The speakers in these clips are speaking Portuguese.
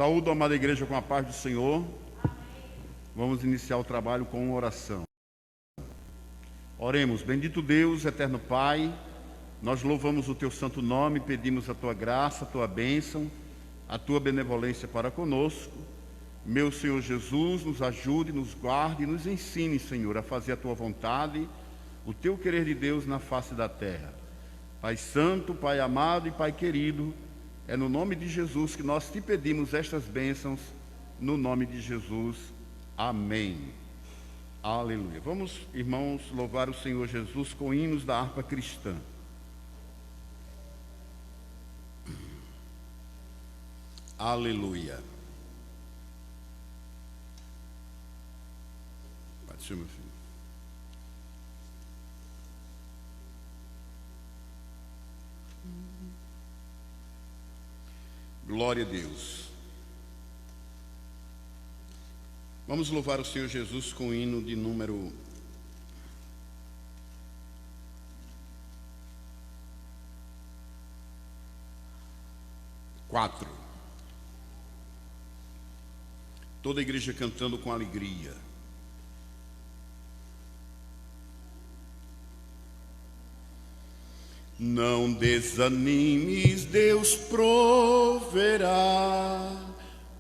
Saúdo a amada igreja com a paz do Senhor. Vamos iniciar o trabalho com uma oração. Oremos. Bendito Deus, eterno Pai, nós louvamos o Teu santo nome, pedimos a Tua graça, a Tua bênção, a Tua benevolência para conosco. Meu Senhor Jesus, nos ajude, nos guarde e nos ensine, Senhor, a fazer a Tua vontade, o Teu querer de Deus na face da terra. Pai santo, Pai amado e Pai querido, é no nome de Jesus que nós Te pedimos estas bênçãos, no nome de Jesus. Amém. Aleluia. Vamos, irmãos, louvar o Senhor Jesus com hinos da harpa cristã. Aleluia. Pai do Senhor, meu filho. Glória a Deus. Vamos louvar o Senhor Jesus com o hino de número 4. Toda a igreja cantando com alegria. Não desanimes, Deus proverá,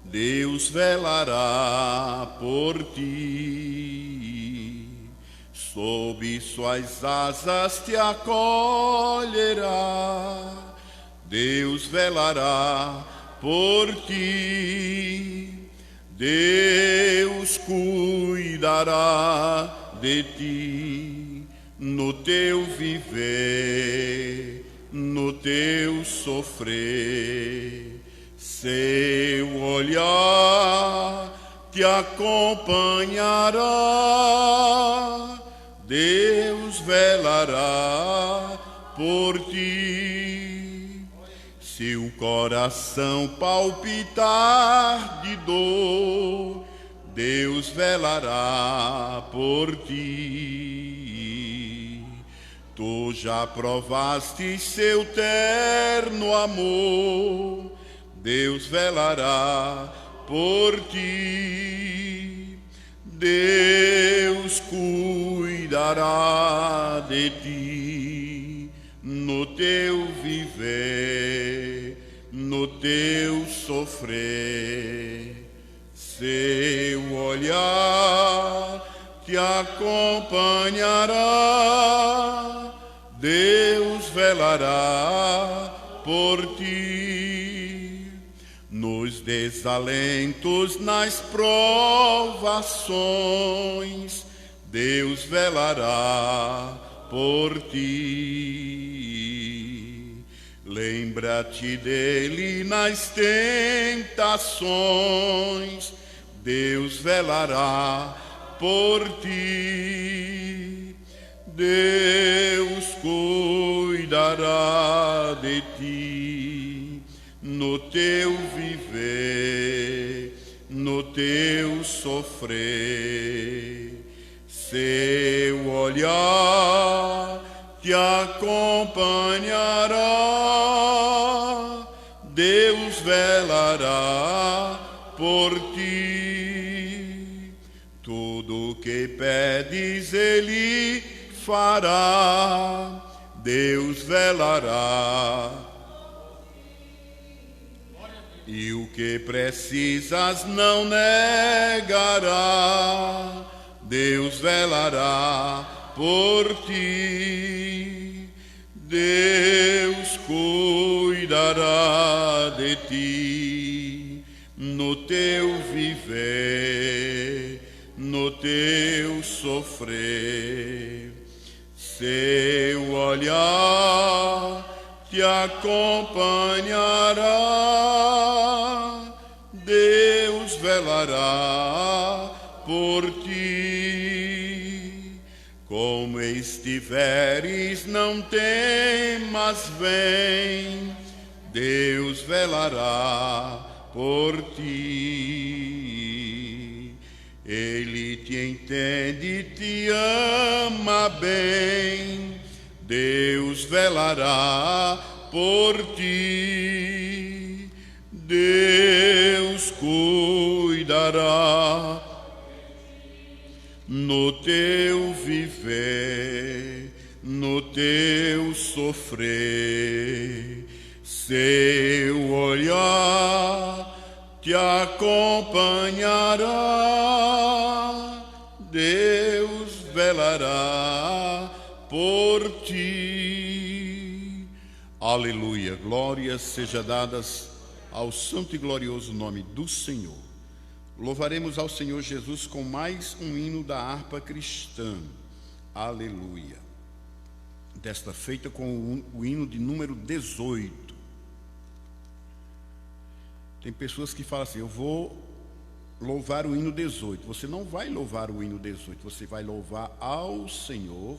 Deus velará por ti, sob suas asas te acolherá, Deus velará por ti, Deus cuidará de ti. No teu viver, no teu sofrer, seu olhar te acompanhará, Deus velará por ti. Se o coração palpitar de dor, Deus velará por ti. Tu já provaste seu terno amor, Deus velará por ti. Deus cuidará de ti no teu viver, no teu sofrer. Seu olhar te acompanhará, Deus velará por ti. Nos desalentos, nas provações, Deus velará por ti. Lembra-te dele nas tentações, Deus velará por ti. Deus cuidará de ti no teu viver, no teu sofrer. Seu olhar te acompanhará, Deus velará por ti. Tudo que pedes Ele fará, Deus velará. E o que precisas não negará, Deus velará por ti. Deus cuidará de ti no teu viver, no teu sofrer. Seu olhar te acompanhará, Deus velará por ti. Como estiveres, não temas, vem, Deus velará por ti. Ele te entende, te ama bem, Deus velará por ti. Deus velará no teu viver, no teu sofrer. Seu olhar te acompanhará, Deus velará por ti. Aleluia, glórias sejam dadas ao santo e glorioso nome do Senhor. Louvaremos ao Senhor Jesus com mais um hino da harpa cristã. Aleluia. Desta feita com o hino de número 18. Tem pessoas que falam assim: eu vou louvar o hino 18. Você não vai louvar o hino 18, você vai louvar ao Senhor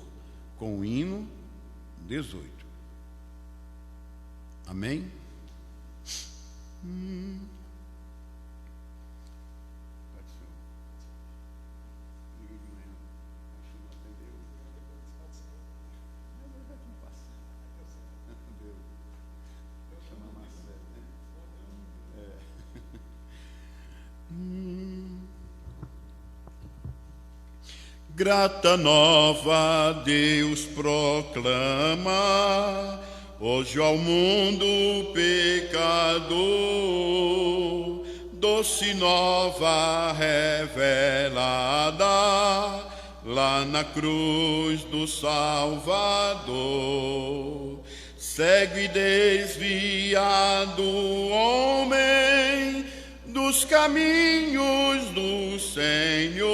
com o hino 18. Amém? Grata nova Deus proclama hoje ao mundo pecador, doce nova revelada lá na cruz do Salvador. Cego e desviado homem dos caminhos do Senhor,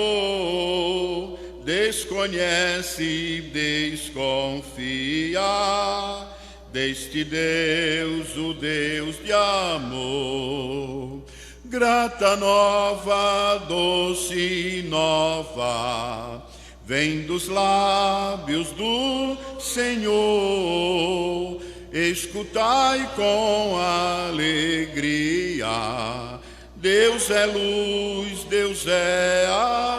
desconhece e desconfia deste Deus, o Deus de amor. Grata nova, doce nova, vem dos lábios do Senhor. Escutai com alegria, Deus é luz, Deus é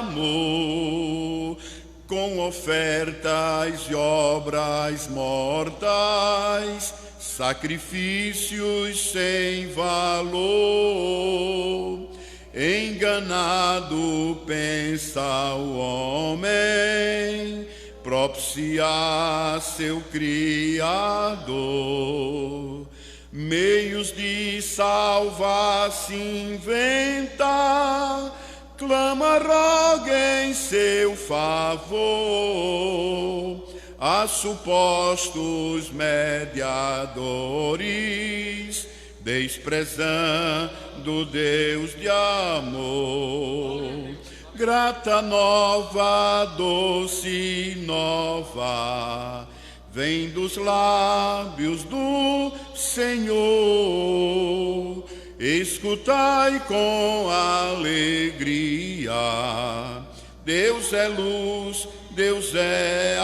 amor. Com ofertas e obras mortais, sacrifícios sem valor, enganado pensa o homem, propiciar seu Criador. Meios de salvar se inventa, clama, roga em seu favor a supostos mediadores, desprezando Deus de amor. Grata nova, doce nova, vem dos lábios do Senhor. Escutai com alegria, Deus é luz, Deus é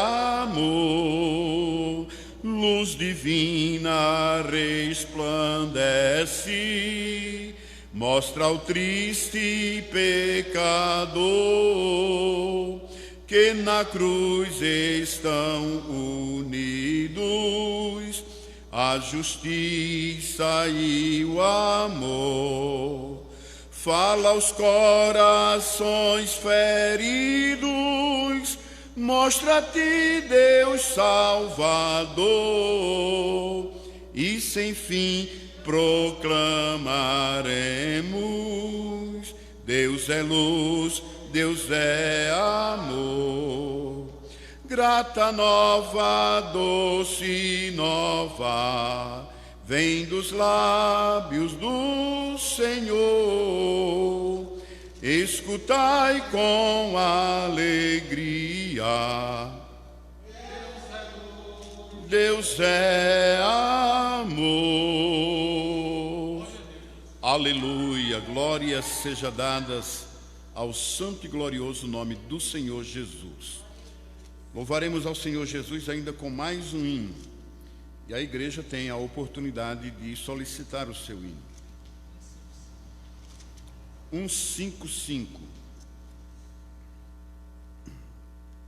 amor. Luz divina resplandece, mostra ao triste pecador que na cruz estão unidos a justiça e o amor. Fala aos corações feridos, mostra-te Deus Salvador, e sem fim proclamaremos: Deus é luz, Deus é amor. Grata nova, doce nova, vem dos lábios do Senhor. Escutai com alegria, Deus é amor. Aleluia, glórias sejam dadas ao santo e glorioso nome do Senhor Jesus. Louvaremos ao Senhor Jesus ainda com mais um hino. E a igreja tem a oportunidade de solicitar o seu hino. 155.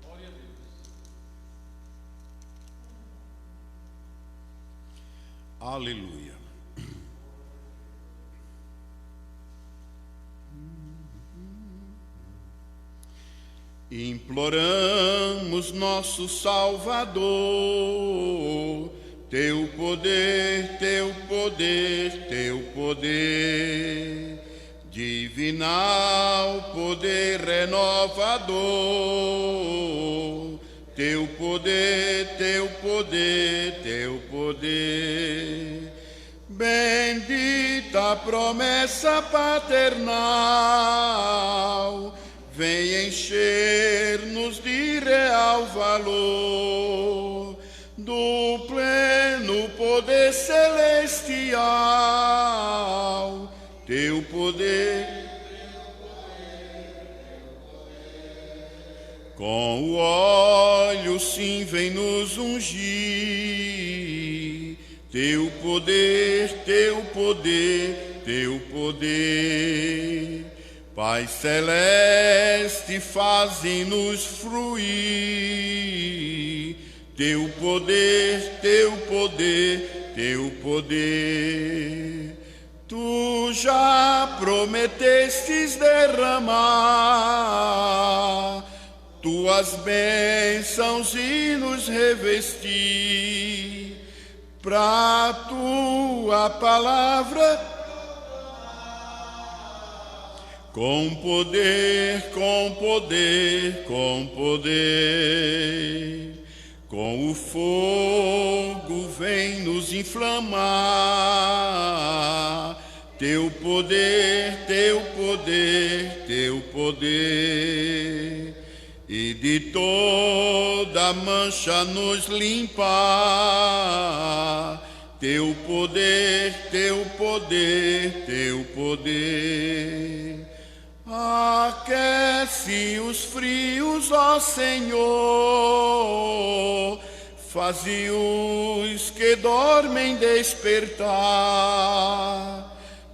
Glória a Deus. Aleluia. Imploramos, nosso Salvador, teu poder, teu poder, teu poder, divinal poder renovador, teu poder, teu poder, teu poder. Bendita promessa paternal, vem encher-nos de real valor do pleno poder celestial, teu poder. Com o óleo sim vem nos ungir, teu poder, teu poder, teu poder. Pai celeste, faze-nos fruir teu poder, teu poder, teu poder. Tu já prometestes derramar tuas bênçãos e nos revestir pra tua palavra com poder, com poder, com poder. Com o fogo vem nos inflamar teu poder, teu poder, teu poder. E de toda mancha nos limpar teu poder, teu poder, teu poder. Aquece os frios, ó Senhor, faze os que dormem despertar.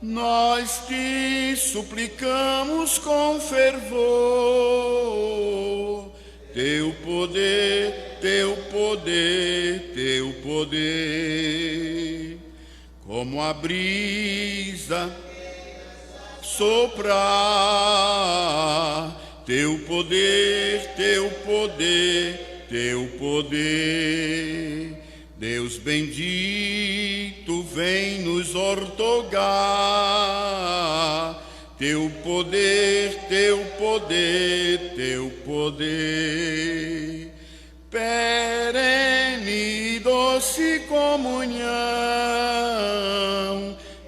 Nós te suplicamos com fervor, teu poder, teu poder, teu poder. Como a brisa soprar, teu poder, teu poder, teu poder. Deus bendito, vem nos ortogar teu poder, teu poder, teu poder. Perene e doce comunhão,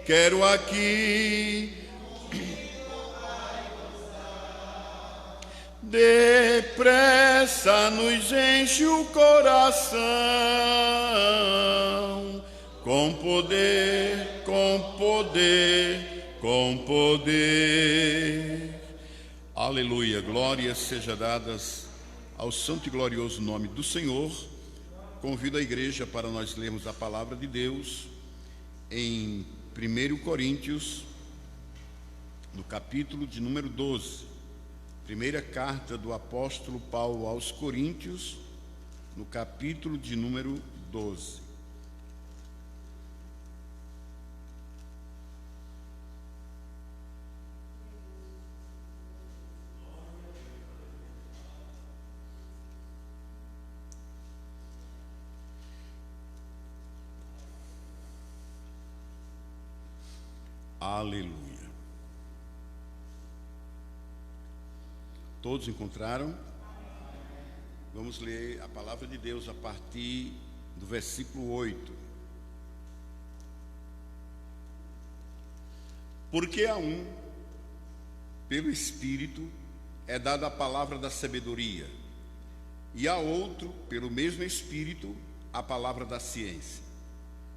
quero aqui depressa nos enche o coração com poder, com poder, com poder. Aleluia, glórias sejam dadas ao santo e glorioso nome do Senhor. Convido a igreja para nós lermos a palavra de Deus em 1 Coríntios, no capítulo de número 12. Primeira carta do apóstolo Paulo aos Coríntios, no capítulo de número 12. Aleluia. Todos encontraram? Vamos ler a palavra de Deus a partir do versículo 8. Porque a um, pelo Espírito, é dada a palavra da sabedoria, e a outro, pelo mesmo Espírito, a palavra da ciência,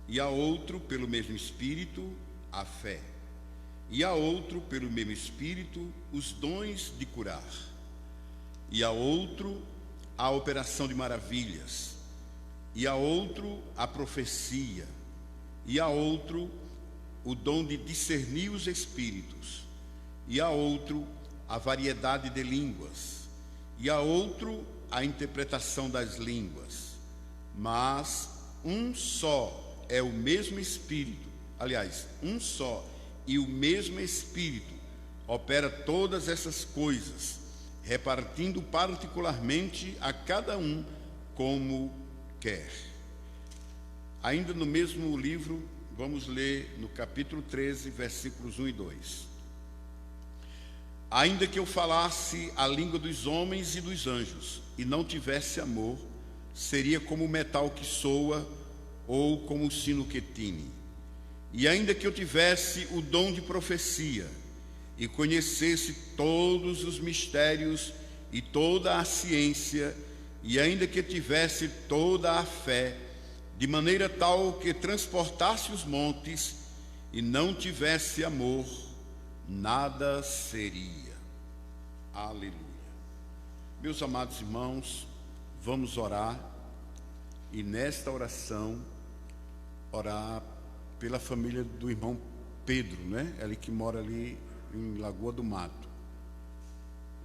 e a outro, pelo mesmo Espírito, a fé, e a outro, pelo mesmo Espírito, os dons de curar, e a outro a operação de maravilhas, e a outro a profecia, e a outro o dom de discernir os espíritos, e a outro a variedade de línguas, e a outro a interpretação das línguas. Mas um só é o mesmo Espírito, aliás, um só e o mesmo Espírito opera todas essas coisas, repartindo particularmente a cada um como quer. Ainda no mesmo livro, vamos ler no capítulo 13, versículos 1 e 2. Ainda que eu falasse a língua dos homens e dos anjos, e não tivesse amor, seria como o metal que soa, ou como o sino que tine. E ainda que eu tivesse o dom de profecia, e conhecesse todos os mistérios e toda a ciência, e ainda que tivesse toda a fé, de maneira tal que transportasse os montes, e não tivesse amor, nada seria. Aleluia. Meus amados irmãos, vamos orar, e nesta oração, orar pela família do irmão Pedro, né? Ele que mora ali em Lagoa do Mato.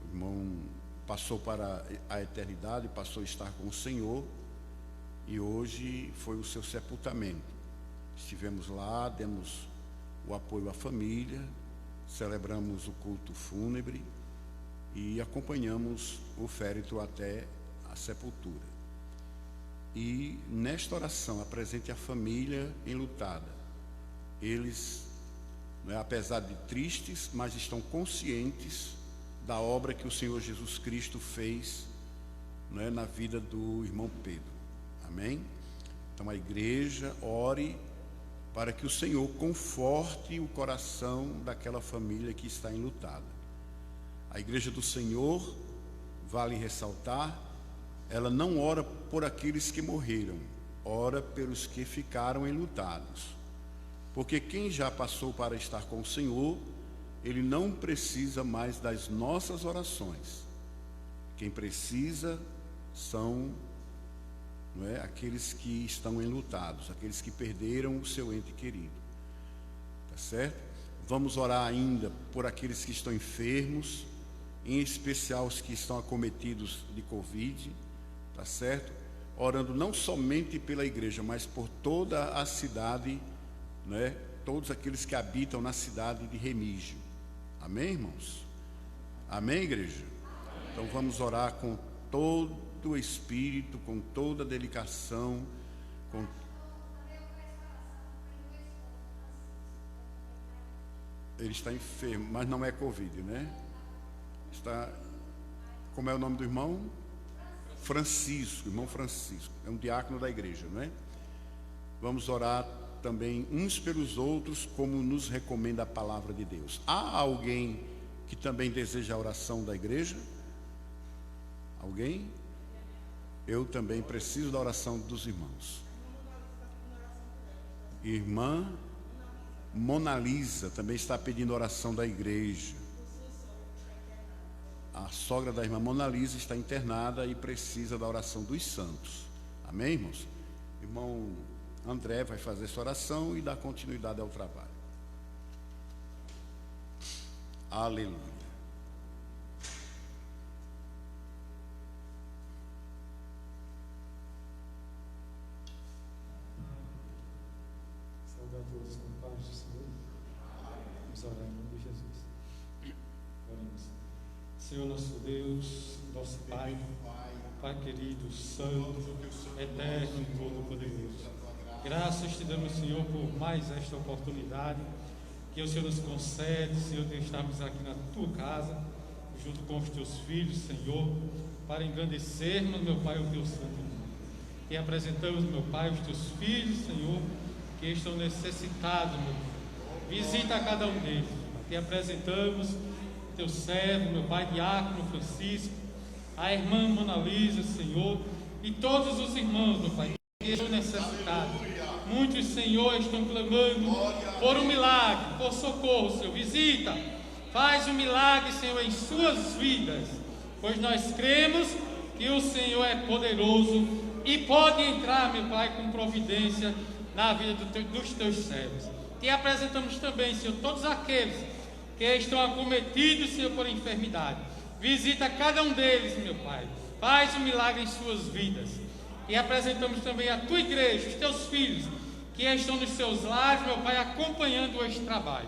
O irmão passou para a eternidade, passou a estar com o Senhor, e hoje foi o seu sepultamento. Estivemos lá, demos o apoio à família, celebramos o culto fúnebre e acompanhamos o féretro até a sepultura. E nesta oração apresente a família enlutada. Eles, apesar de tristes, mas estão conscientes da obra que o Senhor Jesus Cristo fez, na vida do irmão Pedro. Amém? Então a igreja ore para que o Senhor conforte o coração daquela família que está enlutada. A igreja do Senhor, vale ressaltar, ela não ora por aqueles que morreram, ora pelos que ficaram enlutados. Porque quem já passou para estar com o Senhor, ele não precisa mais das nossas orações. Quem precisa são aqueles que estão enlutados, aqueles que perderam o seu ente querido. Tá certo? Vamos orar ainda por aqueles que estão enfermos, em especial os que estão acometidos de Covid, tá certo? Orando não somente pela igreja, mas por toda a cidade, todos aqueles que habitam na cidade de Remígio. Amém, irmãos? Amém, igreja? Então vamos orar com todo o espírito, com toda a dedicação, Ele está enfermo, mas não é Covid, né? Como é o nome do irmão? Francisco, irmão Francisco, é um diácono da igreja, não é? Vamos orar também uns pelos outros, como nos recomenda a palavra de Deus. Há alguém que também deseja a oração da igreja? Alguém? Eu também preciso da oração dos irmãos. Irmã Mona Lisa também está pedindo oração da igreja. A sogra da irmã Mona Lisa está internada e precisa da oração dos santos. Amém, irmãos? Irmão André vai fazer essa oração e dar continuidade ao trabalho. Aleluia. Saudar a todos com paz do Senhor. Vamos orar em nome de Jesus. Oremos. Senhor nosso Deus, nosso Pai, Pai querido, santo, eterno e todo-poderoso. Graças te damos, Senhor, por mais esta oportunidade que o Senhor nos concede, Senhor, de estarmos aqui na tua casa, junto com os teus filhos, Senhor, para engrandecermos, meu Pai, o teu santo nome. E apresentamos, meu Pai, os teus filhos, Senhor, que estão necessitados, meu Pai. Visita a cada um deles. E apresentamos o teu servo, meu Pai, diácono Francisco, a irmã Mona Lisa, Senhor, e todos os irmãos, meu Pai, que estão necessitados. Muitos, Senhor, estão clamando por um milagre, por socorro, Senhor. Visita, faz um milagre, Senhor, em suas vidas, pois nós cremos que o Senhor é poderoso e pode entrar, meu Pai, com providência na vida dos teus servos. E apresentamos também, Senhor, todos aqueles que estão acometidos, Senhor, por enfermidade. Visita cada um deles, meu Pai. Faz um milagre em suas vidas. E apresentamos também a tua igreja, os teus filhos, que estão nos seus lares, meu Pai, acompanhando este trabalho.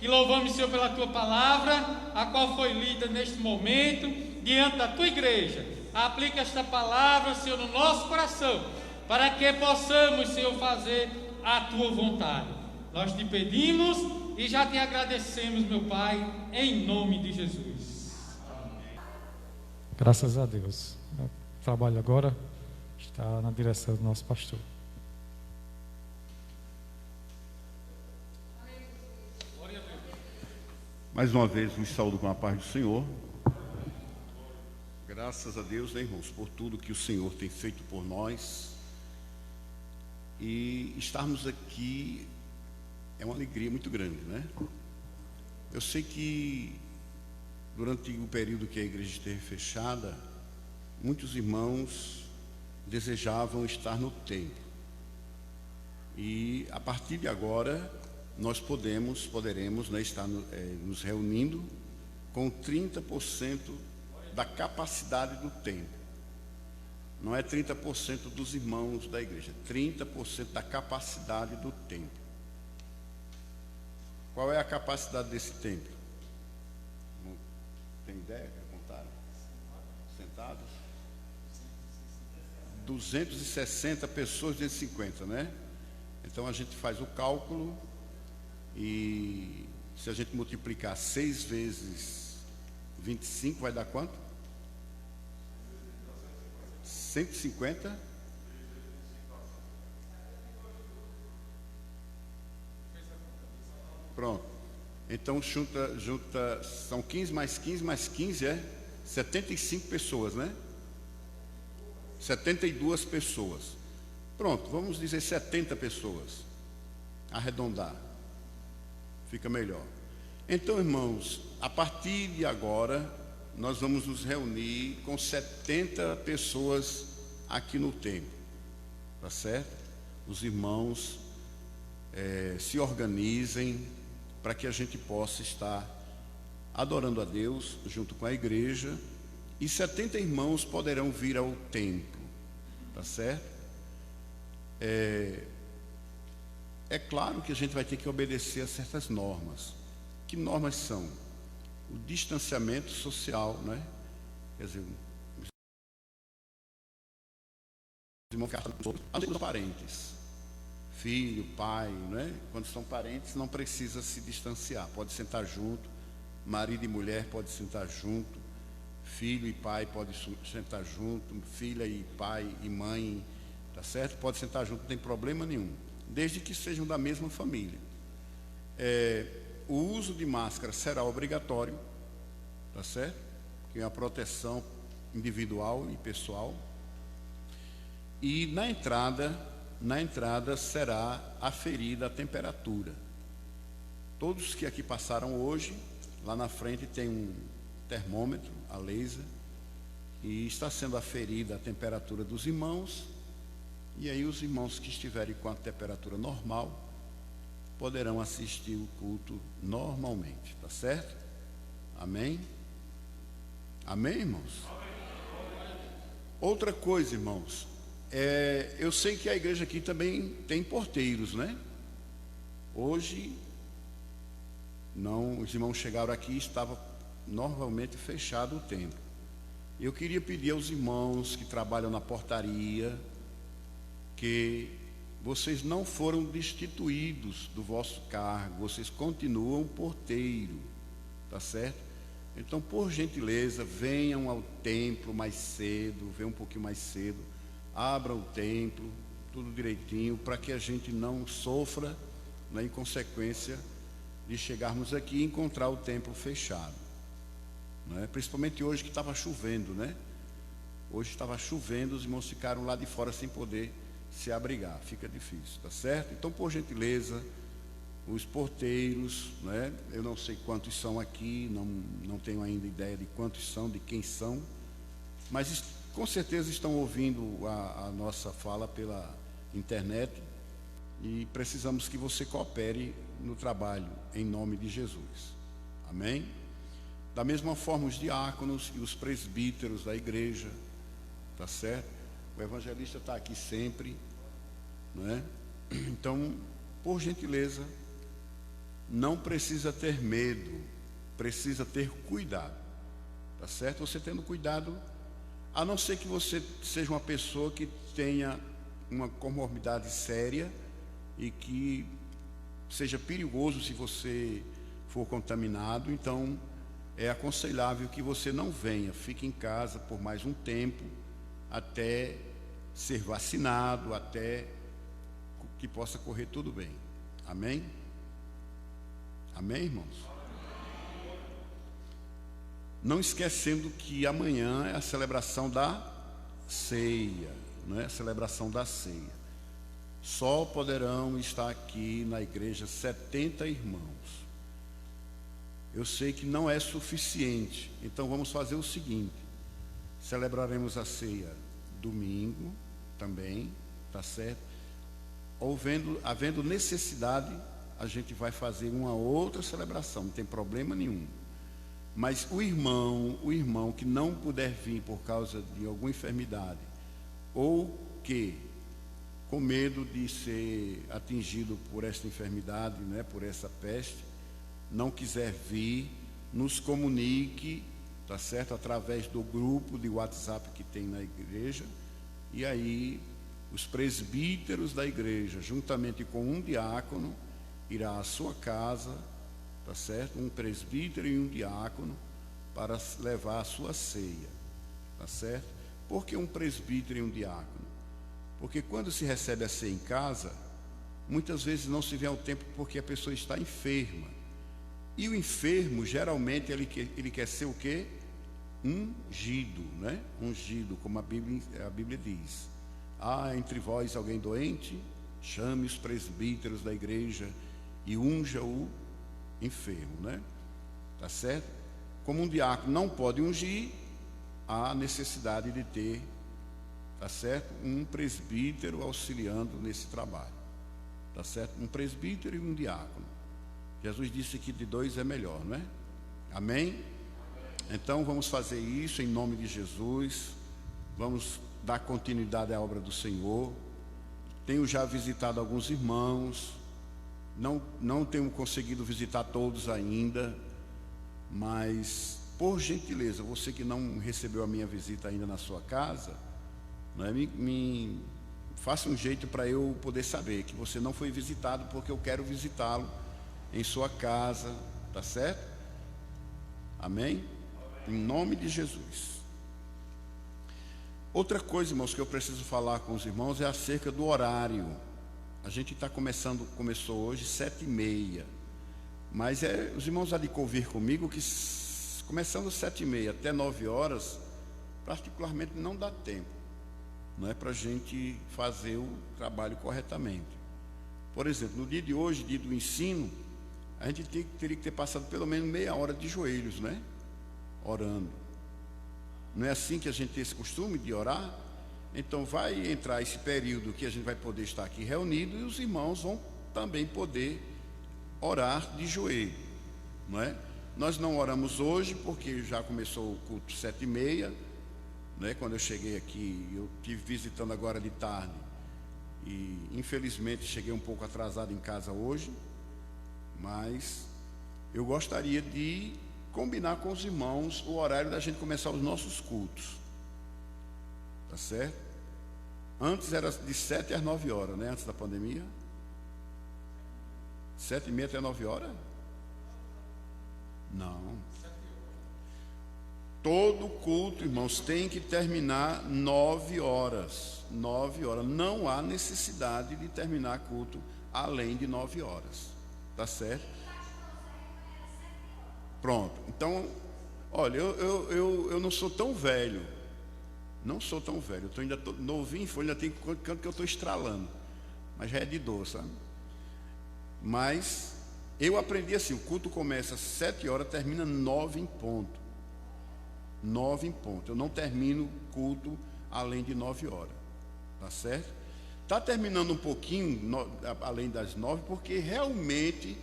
Te louvamos, Senhor, pela Tua palavra, a qual foi lida neste momento, diante da Tua igreja. Aplica esta palavra, Senhor, no nosso coração, para que possamos, Senhor, fazer a Tua vontade. Nós te pedimos e já te agradecemos, meu Pai, em nome de Jesus. Graças a Deus. O trabalho agora está na direção do nosso pastor. Mais uma vez, vos saúdo com a paz do Senhor. Graças a Deus, né, irmãos, por tudo que o Senhor tem feito por nós. E estarmos aqui é uma alegria muito grande, né? Eu sei que durante o período que a igreja esteve fechada, muitos irmãos desejavam estar no templo. E a partir de agora, nós poderemos, né, estar nos reunindo com 30% da capacidade do templo. Não é 30% dos irmãos da igreja, 30% da capacidade do templo. Qual é a capacidade desse templo? Não tem ideia? Quer contar? Sentados? 260 pessoas, 250, né? Então a gente faz o cálculo e se a gente multiplicar 6 vezes 25, vai dar quanto? 150? Pronto. Então junta, são 15 mais 15 mais 15, 75 pessoas, né? 72 pessoas. Pronto, vamos dizer 70 pessoas. Arredondar. Fica melhor. Então, irmãos, a partir de agora, nós vamos nos reunir com 70 pessoas aqui no templo. Tá certo? Os irmãos se organizem para que a gente possa estar adorando a Deus junto com a igreja. E 70 irmãos poderão vir ao templo. Tá certo? É claro que a gente vai ter que obedecer a certas normas. Que normas são? O distanciamento social, né? Quer dizer, os irmãos ficaram parentes, filho, pai, né? Quando são parentes não precisa se distanciar, pode sentar junto, marido e mulher pode sentar junto, filho e pai pode sentar junto, filha e pai e mãe, tá certo? Pode sentar junto, não tem problema nenhum, desde que sejam da mesma família. O uso de máscara será obrigatório, tá certo? Que é a proteção individual e pessoal. E na entrada será aferida a temperatura. Todos que aqui passaram hoje, lá na frente tem um termômetro a laser e está sendo aferida a temperatura dos irmãos. E aí os irmãos que estiverem com a temperatura normal poderão assistir o culto normalmente, tá certo? Amém? Amém, irmãos? Outra coisa, irmãos, eu sei que a igreja aqui também tem porteiros, né? Hoje, não, os irmãos chegaram aqui e estava normalmente fechado o templo. Eu queria pedir aos irmãos que trabalham na portaria que vocês não foram destituídos do vosso cargo, vocês continuam porteiro, tá certo? Então, por gentileza, venham ao templo mais cedo, venham um pouquinho mais cedo, abram o templo, tudo direitinho, para que a gente não sofra, né, em consequência de chegarmos aqui e encontrar o templo fechado, né? Principalmente hoje que estava chovendo, né? Hoje estava chovendo, os irmãos ficaram lá de fora sem poder se abrigar, fica difícil, tá certo? Então, por gentileza, os porteiros, né? Eu não sei quantos são aqui, não tenho ainda ideia de quantos são, de quem são, mas com certeza estão ouvindo a nossa fala pela internet e precisamos que você coopere no trabalho, em nome de Jesus. Amém? Da mesma forma, os diáconos e os presbíteros da igreja, tá certo? O evangelista está aqui sempre, não é? Então, por gentileza, não precisa ter medo, precisa ter cuidado, tá certo? Você tendo cuidado, a não ser que você seja uma pessoa que tenha uma comorbidade séria e que seja perigoso se você for contaminado, então é aconselhável que você não venha, fique em casa por mais um tempo, até ser vacinado, até que possa correr tudo bem. Amém? Amém, irmãos? Não esquecendo que amanhã é a celebração da ceia, não é? A celebração da ceia. Só poderão estar aqui na igreja 70 irmãos. Eu sei que não é suficiente, então vamos fazer o seguinte: celebraremos a ceia domingo também, tá certo? Havendo necessidade, a gente vai fazer uma outra celebração, não tem problema nenhum. Mas o irmão que não puder vir por causa de alguma enfermidade, ou que com medo de ser atingido por esta enfermidade, né, por essa peste, não quiser vir, nos comunique, tá certo? Através do grupo de WhatsApp que tem na igreja, e aí os presbíteros da igreja, juntamente com um diácono, irá à sua casa, tá certo? Um presbítero e um diácono para levar a sua ceia, tá certo? Por que um presbítero e um diácono? Porque quando se recebe a ceia em casa, muitas vezes não se vê ao tempo porque a pessoa está enferma. E o enfermo, geralmente, ele quer ser o quê? Ungido, né? Ungido, como a Bíblia diz. Entre vós alguém doente, chame os presbíteros da igreja e unja o enfermo, né? Tá certo? Como um diácono não pode ungir, há necessidade de ter, tá certo? Um presbítero auxiliando nesse trabalho, tá certo? Um presbítero e um diácono. Jesus disse que de dois é melhor, não é? Amém? Então vamos fazer isso em nome de Jesus. Vamos dar continuidade à obra do Senhor. Tenho já visitado alguns irmãos, não tenho conseguido visitar todos ainda, mas por gentileza, você que não recebeu a minha visita ainda na sua casa, não é? Me faça um jeito para eu poder saber que você não foi visitado, porque eu quero visitá-lo em sua casa, tá certo? Amém? Em nome de Jesus. Outra coisa, irmãos, que eu preciso falar com os irmãos é acerca do horário. A gente começou hoje 7h30, mas os irmãos há de convir comigo que começando 7h30 até 9h, particularmente não dá tempo, não é, para a gente fazer o trabalho corretamente. Por exemplo, no dia de hoje, dia do ensino, a gente teria que ter passado pelo menos meia hora de joelhos, né? Orando. Não é assim que a gente tem esse costume de orar? Então vai entrar esse período que a gente vai poder estar aqui reunido, e os irmãos vão também poder orar de joelho, não é? Nós não oramos hoje porque já começou o culto 7h30, né? Quando eu cheguei aqui, eu estive visitando agora de tarde e infelizmente cheguei um pouco atrasado em casa hoje, mas eu gostaria de combinar com os irmãos o horário da gente começar os nossos cultos, tá certo? Antes era de 7 às 9h, né? Antes da pandemia, 7h30 até 9h? Não. Todo culto, irmãos, tem que terminar 9h. 9h. Não há necessidade de terminar culto além de 9h. Tá certo? Pronto. Então, olha, eu não sou tão velho. Não sou tão velho. Eu ainda estou novinho, ainda tem canto que eu estou estralando. Mas já é de dor, sabe? Mas eu aprendi assim: o culto começa às 7h, termina 9h em ponto. 9h em ponto. Eu não termino culto além de 9h. Tá certo? Está terminando um pouquinho além das 9h, porque realmente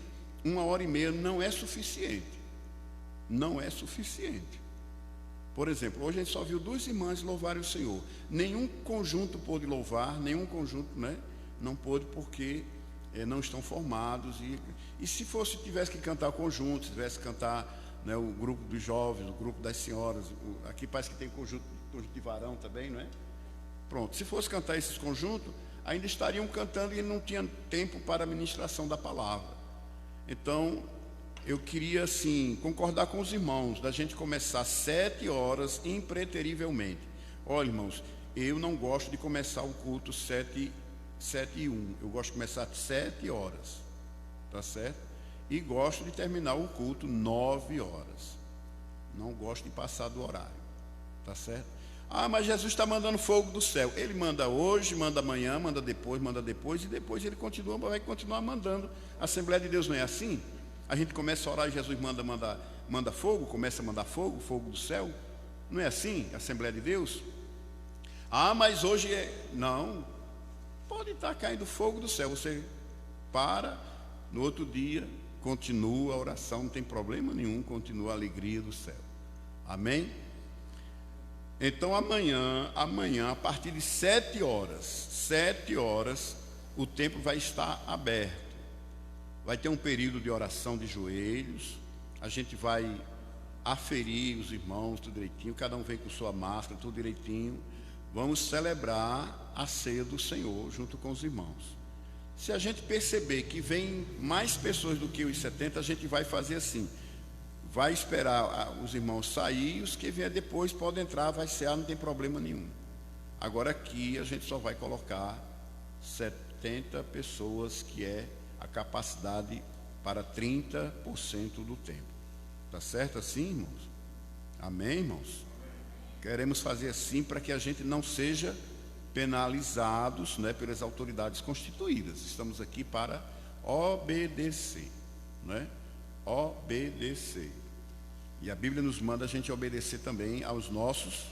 1h30 não é suficiente. Não é suficiente. Por exemplo, hoje a gente só viu 2 irmãs louvarem o Senhor. Nenhum conjunto pôde louvar, nenhum conjunto, né? Não pôde, porque não estão formados. E se tivesse que cantar conjunto, se tivesse que cantar, né, o grupo dos jovens, o grupo das senhoras, aqui parece que tem conjunto de varão também, não é? Pronto, se fosse cantar esses conjuntos, ainda estariam cantando e não tinha tempo para a ministração da palavra. Então, eu queria, assim, concordar com os irmãos, da gente começar 7 horas impreterivelmente. Olha, irmãos, eu não gosto de começar o culto 7 e 1, eu gosto de começar às 7 horas, tá certo? E gosto de terminar o culto 9 horas, não gosto de passar do horário, tá certo? Ah, mas Jesus está mandando fogo do céu. Ele manda hoje, manda amanhã, manda depois, e depois ele vai continuar mandando. A Assembleia de Deus não é assim? A gente começa a orar e Jesus manda fogo, começa a mandar fogo do céu. Não é assim a Assembleia de Deus? Ah, mas hoje não, pode estar caindo fogo do céu. Você para, no outro dia, continua a oração, não tem problema nenhum, continua a alegria do céu. Amém? Então amanhã, a partir de 7 horas, o templo vai estar aberto. Vai ter um período de oração de joelhos. A gente vai aferir os irmãos tudo direitinho, cada um vem com sua máscara, tudo direitinho. Vamos celebrar a ceia do Senhor junto com os irmãos. Se a gente perceber que vem mais pessoas do que os 70, a gente vai fazer assim: vai esperar os irmãos sair, e os que vier depois podem entrar, vai cear, não tem problema nenhum. Agora aqui a gente só vai colocar 70 pessoas, que é a capacidade para 30% do tempo. Tá certo assim, irmãos? Amém, irmãos? Queremos fazer assim para que a gente não seja penalizados, né, pelas autoridades constituídas. Estamos aqui para obedecer, né? Obedecer. E a Bíblia nos manda a gente obedecer também aos nossos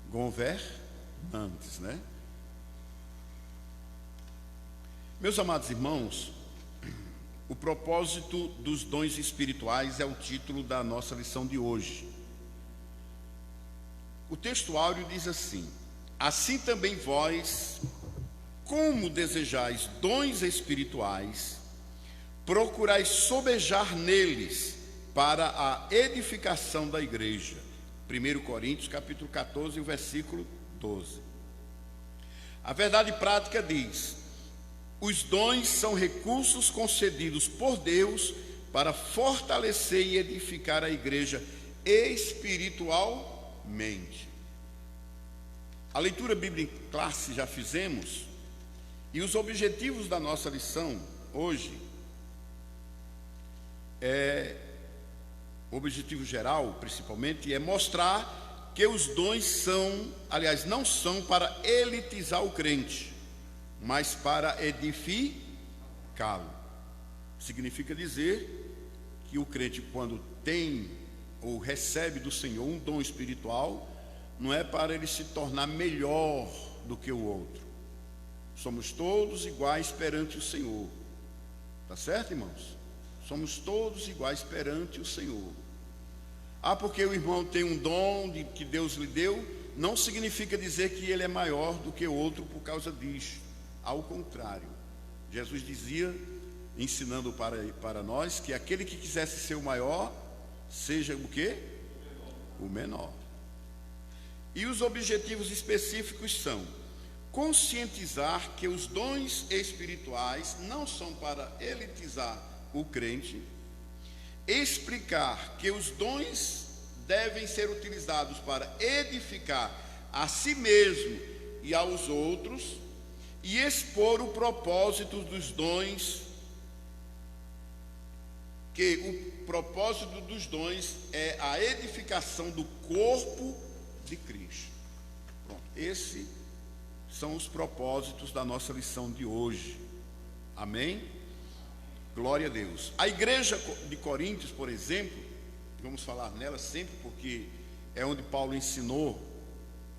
governantes, né? Meus amados irmãos, o propósito dos dons espirituais é o título da nossa lição de hoje. O texto áureo diz assim: assim também vós, como desejais dons espirituais, procurais sobejar neles para a edificação da igreja. 1 Coríntios capítulo 14, o versículo 12. A verdade prática diz: os dons são recursos concedidos por Deus para fortalecer e edificar a igreja espiritualmente. A leitura bíblica em classe já fizemos, e os objetivos da nossa lição hoje o objetivo geral, principalmente, é mostrar que os dons não são para elitizar o crente, mas para edificá-lo. Significa dizer que o crente, quando tem ou recebe do Senhor um dom espiritual, não é para ele se tornar melhor do que o outro. Somos todos iguais perante o Senhor. Tá certo, irmãos? Somos todos iguais perante o Senhor. Ah, porque o irmão tem um dom que Deus lhe deu, não significa dizer que ele é maior do que o outro por causa disso. Ao contrário, Jesus dizia, ensinando para nós, que aquele que quisesse ser o maior, seja o quê? O menor. E os objetivos específicos são: conscientizar que os dons espirituais não são para elitizar o crente, explicar que os dons devem ser utilizados para edificar a si mesmo e aos outros, e expor o propósito dos dons, que o propósito dos dons é a edificação do corpo de Cristo. Pronto, esses são os propósitos da nossa lição de hoje. Amém? Glória a Deus. A igreja de Coríntios, por exemplo, vamos falar nela sempre, porque é onde Paulo ensinou,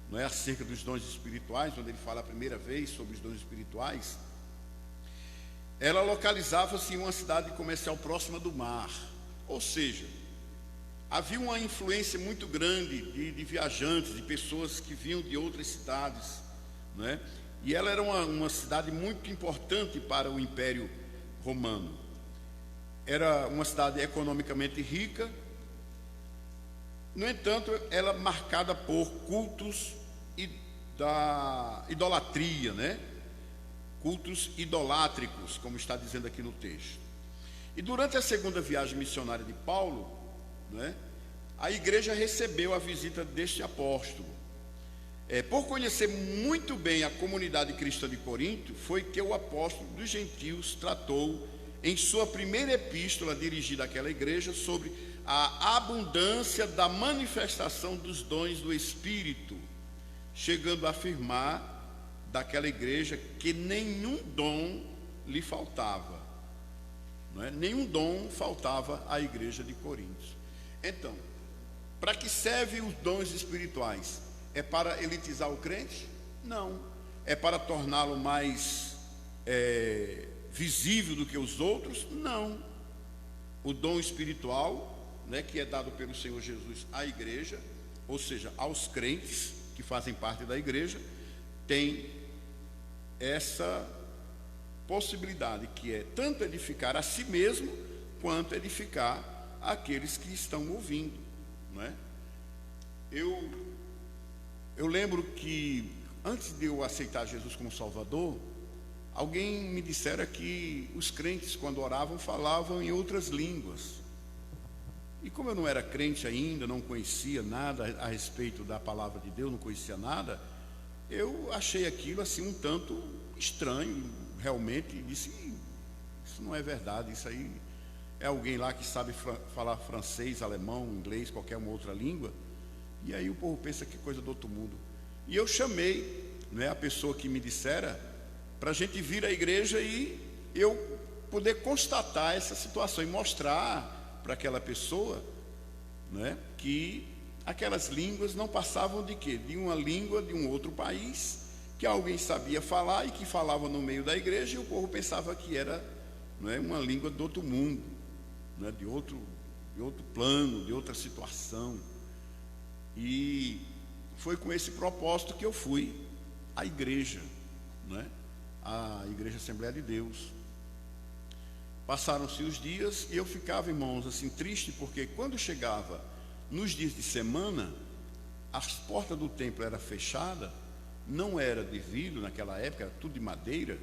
não é, acerca dos dons espirituais, onde ele fala a primeira vez sobre os dons espirituais. Ela localizava-se em uma cidade comercial próxima do mar, ou seja, havia uma influência muito grande de viajantes, de pessoas que vinham de outras cidades, não é? E ela era uma cidade muito importante para o Império Romano. Era uma cidade economicamente rica, no entanto, ela marcada por cultos da idolatria, né? Cultos idolátricos, como está dizendo aqui no texto. E durante a segunda viagem missionária de Paulo, né, a igreja recebeu a visita deste apóstolo. Por conhecer muito bem a comunidade cristã de Corinto, foi que o apóstolo dos gentios tratou em sua primeira epístola dirigida àquela igreja sobre a abundância da manifestação dos dons do Espírito, chegando a afirmar daquela igreja que nenhum dom lhe faltava, não é? Nenhum dom faltava à igreja de Corinto. Então, para que servem os dons espirituais? É para elitizar o crente? Não. É para torná-lo mais visível do que os outros? Não. O dom espiritual, né, que é dado pelo Senhor Jesus à igreja, ou seja, aos crentes que fazem parte da igreja, tem essa possibilidade, que é tanto edificar a si mesmo, quanto edificar aqueles que estão ouvindo, não é? Eu lembro que antes de eu aceitar Jesus como Salvador, alguém me dissera que os crentes, quando oravam, falavam em outras línguas. E como eu não era crente ainda, não conhecia nada a respeito da palavra de Deus, não conhecia nada, eu achei aquilo assim um tanto estranho, realmente, e disse: isso não é verdade, isso aí é alguém lá que sabe falar francês, alemão, inglês, qualquer uma outra língua. E aí o povo pensa que coisa do outro mundo. E eu chamei, né, a pessoa que me dissera, para a gente vir à igreja e eu poder constatar essa situação e mostrar para aquela pessoa, né, que aquelas línguas não passavam de quê? De uma língua de um outro país, que alguém sabia falar e que falava no meio da igreja, e o povo pensava que era, não é, uma língua do outro mundo, não é, de outro plano, de outra situação. E foi com esse propósito que eu fui à igreja, né, a Igreja Assembleia de Deus. Passaram-se os dias e eu ficava, irmãos, assim, triste, porque quando chegava nos dias de semana, as portas do templo eram fechadas, não era de vidro naquela época, era tudo de madeira,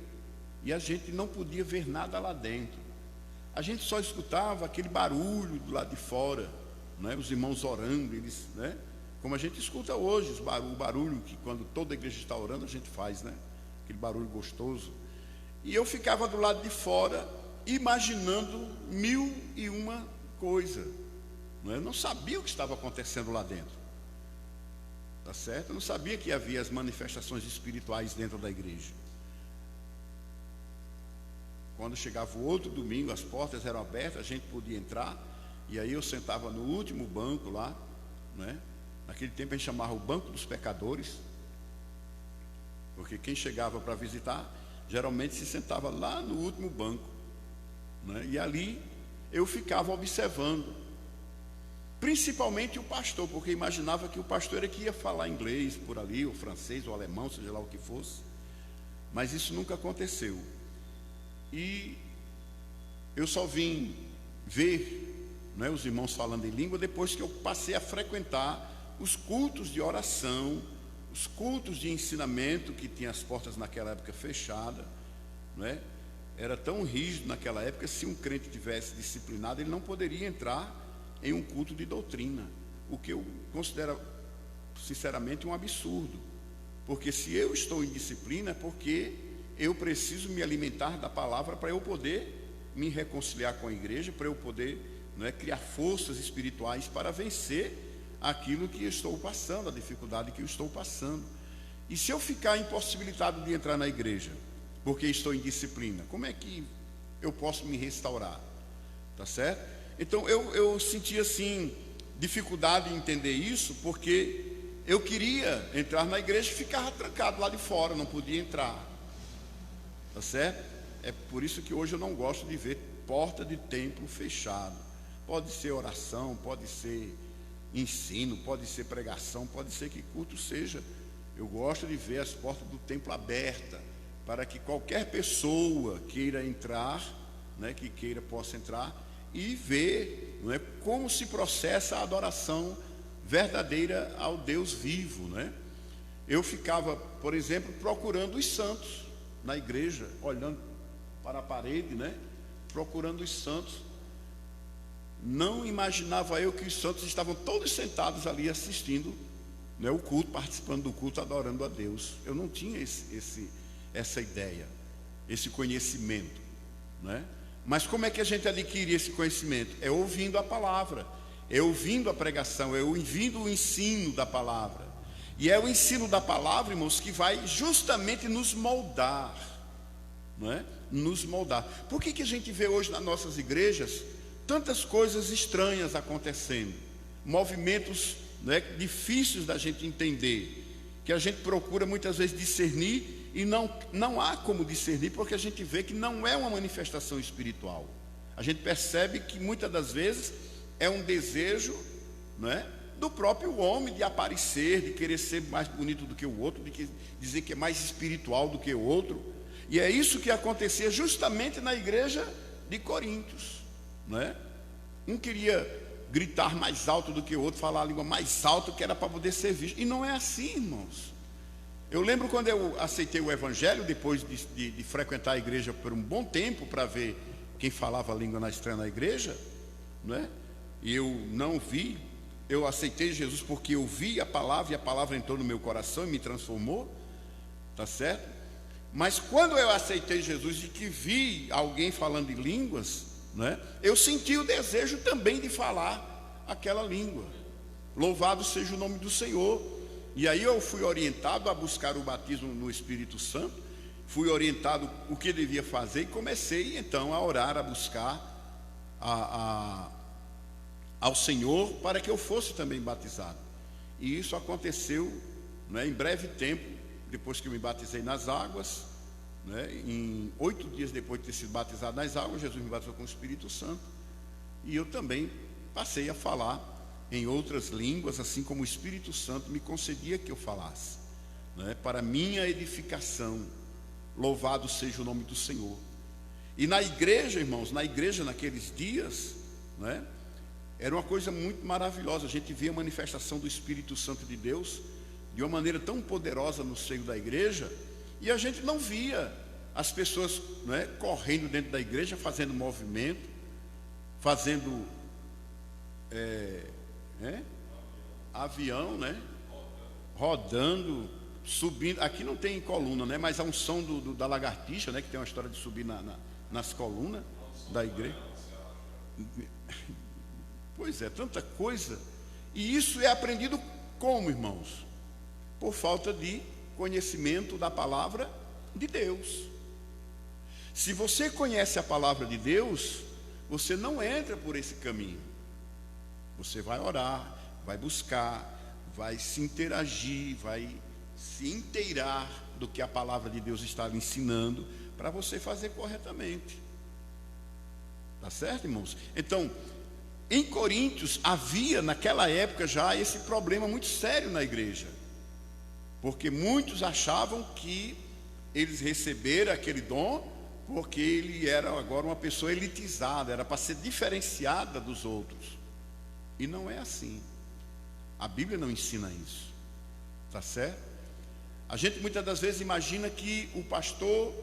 e a gente não podia ver nada lá dentro. A gente só escutava aquele barulho do lado de fora, né? Os irmãos orando, eles, né? Como a gente escuta hoje, o barulho que quando toda a igreja está orando a gente faz, né? Aquele barulho gostoso. E eu ficava do lado de fora, imaginando 1001 coisa. Eu não sabia o que estava acontecendo lá dentro, tá certo? Eu não sabia que havia as manifestações espirituais dentro da igreja. Quando chegava o outro domingo, as portas eram abertas, a gente podia entrar, e aí eu sentava no último banco lá, né? Naquele tempo a gente chamava o banco dos pecadores, porque quem chegava para visitar geralmente se sentava lá no último banco, né? E ali eu ficava observando, principalmente o pastor, porque imaginava que o pastor era que ia falar inglês por ali, ou francês, ou alemão, seja lá o que fosse. Mas isso nunca aconteceu. E eu só vim ver, né, os irmãos falando em língua depois que eu passei a frequentar os cultos de oração, os cultos de ensinamento, que tinha as portas naquela época fechadas, né? Era tão rígido naquela época, se um crente tivesse disciplinado, ele não poderia entrar em um culto de doutrina, o que eu considero sinceramente um absurdo, porque se eu estou em disciplina é porque eu preciso me alimentar da palavra para eu poder me reconciliar com a igreja, para eu poder, não é, criar forças espirituais para vencer aquilo que eu estou passando, a dificuldade que eu estou passando. E se eu ficar impossibilitado de entrar na igreja porque estou em disciplina, como é que eu posso me restaurar? Tá certo? Então eu senti assim dificuldade em entender isso, porque eu queria entrar na igreja e ficava trancado lá de fora, não podia entrar. Tá certo? É por isso que hoje eu não gosto de ver porta de templo fechado. Pode ser oração, pode ser ensino, pode ser pregação, pode ser que culto seja. Eu gosto de ver as portas do templo abertas, para que qualquer pessoa queira entrar, né, que queira possa entrar e ver, não é, como se processa a adoração verdadeira ao Deus vivo, né? Eu ficava, por exemplo, procurando os santos na igreja, olhando para a parede, né, procurando os santos. Não imaginava eu que os santos estavam todos sentados ali assistindo, né, o culto, participando do culto, adorando a Deus. Eu não tinha essa ideia, esse conhecimento, né? Mas como é que a gente adquire esse conhecimento? É ouvindo a palavra, é ouvindo a pregação, é ouvindo o ensino da palavra. E é o ensino da palavra, irmãos, que vai justamente nos moldar, não é? Nos moldar. Por que a gente vê hoje nas nossas igrejas tantas coisas estranhas acontecendo, movimentos, né, difíceis da gente entender, que a gente procura muitas vezes discernir e não há como discernir, porque a gente vê que não é uma manifestação espiritual. A gente percebe que muitas das vezes é um desejo, né, do próprio homem de aparecer, de querer ser mais bonito do que o outro, de dizer que é mais espiritual do que o outro. E é isso que acontecia justamente na igreja de Coríntios, né? Um queria gritar mais alto do que o outro, falar a língua mais alta, que era para poder ser visto. E não é assim, irmãos. Eu lembro quando eu aceitei o evangelho, depois de frequentar a igreja por um bom tempo, para ver quem falava a língua estranha na igreja, né? E eu não vi, eu aceitei Jesus porque eu vi a palavra, e a palavra entrou no meu coração e me transformou, tá certo? Mas quando eu aceitei Jesus e que vi alguém falando em línguas, né, eu senti o desejo também de falar aquela língua. Louvado seja o nome do Senhor. E aí eu fui orientado a buscar o batismo no Espírito Santo, fui orientado o que devia fazer e comecei então a orar, a buscar ao Senhor para que eu fosse também batizado. E isso aconteceu, né, em breve tempo, depois que eu me batizei nas águas, né, em 8 dias depois de ter sido batizado nas águas, Jesus me batizou com o Espírito Santo, e eu também passei a falar em outras línguas, assim como o Espírito Santo me concedia que eu falasse, né, para minha edificação. Louvado seja o nome do Senhor. E na igreja, irmãos, na igreja naqueles dias, né, era uma coisa muito maravilhosa. A gente via a manifestação do Espírito Santo de Deus de uma maneira tão poderosa no seio da igreja, e a gente não via as pessoas, né, correndo dentro da igreja, fazendo movimento, fazendo avião, né, rodando, subindo. Aqui não tem coluna, né, mas há um som da lagartixa, né, que tem uma história de subir nas colunas da igreja. Pois é, tanta coisa. E isso é aprendido como, irmãos? Por falta de conhecimento da palavra de Deus. Se você conhece a palavra de Deus, você não entra por esse caminho. Você vai orar, vai buscar, vai se interagir, vai se inteirar do que a palavra de Deus está lhe ensinando, para você fazer corretamente. Tá certo, irmãos? Então, em Coríntios havia naquela época já esse problema muito sério na igreja, porque muitos achavam que eles receberam aquele dom porque ele era agora uma pessoa elitizada, era para ser diferenciada dos outros. E não é assim. A Bíblia não ensina isso. Tá certo? A gente muitas das vezes imagina que o pastor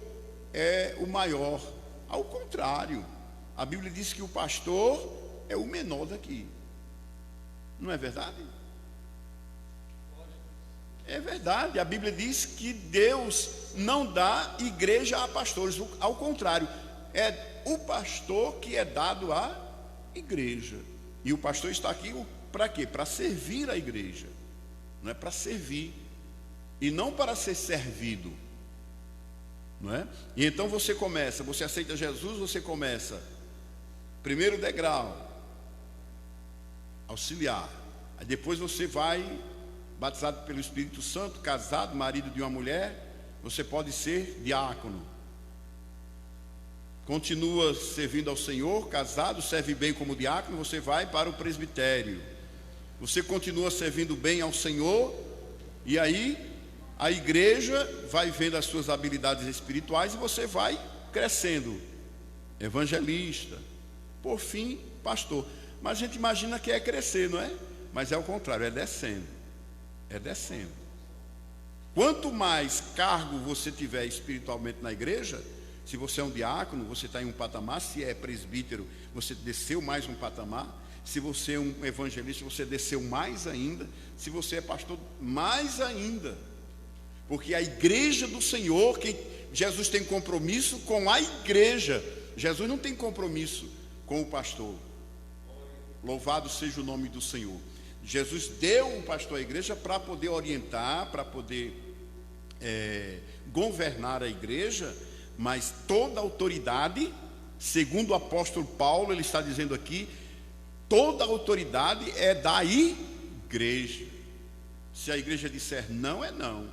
é o maior. Ao contrário, a Bíblia diz que o pastor é o menor daqui. Não é verdade? É verdade. A Bíblia diz que Deus não dá igreja a pastores. Ao contrário, é o pastor que é dado à igreja. E o pastor está aqui para quê? Para servir a igreja. Não é para servir, e não para ser servido, não é? E então você aceita Jesus, você começa, primeiro degrau, auxiliar. Aí depois você vai, batizado pelo Espírito Santo, casado, marido de uma mulher, você pode ser diácono. Continua servindo ao Senhor, casado, serve bem como diácono, você vai para o presbitério. Você continua servindo bem ao Senhor, e aí A igreja vai vendo as suas habilidades espirituais e você vai crescendo. Evangelista, por fim, pastor. Mas a gente imagina que é crescer, não é? Mas é o contrário, é descendo. É descendo. Quanto mais cargo você tiver espiritualmente na igreja, se você é um diácono, você está em um patamar. Se é presbítero, você desceu mais um patamar. Se você é um evangelista, você desceu mais ainda. Se você é pastor, mais ainda. Porque a igreja do Senhor, Jesus tem compromisso com a igreja. Jesus não tem compromisso com o pastor. Louvado seja o nome do Senhor. Jesus deu um pastor à igreja para poder orientar, para poder governar a igreja, mas toda autoridade, segundo o apóstolo Paulo, ele está dizendo aqui, toda autoridade é da igreja. Se a igreja disser não, é não.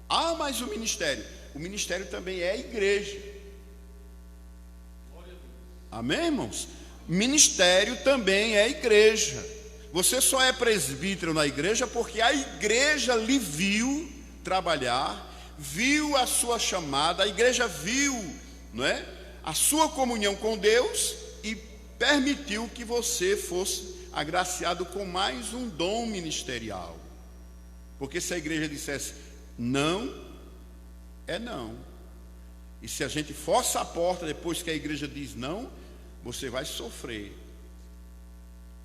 Ah, mas o ministério também é a igreja. Amém, irmãos? Ministério também é a igreja. Você só é presbítero na igreja porque a igreja lhe viu trabalhar, viu a sua chamada, a igreja viu, não é, a sua comunhão com Deus e permitiu que você fosse agraciado com mais um dom ministerial. Porque se a igreja dissesse não, é não. E se a gente força a porta depois que a igreja diz não, você vai sofrer.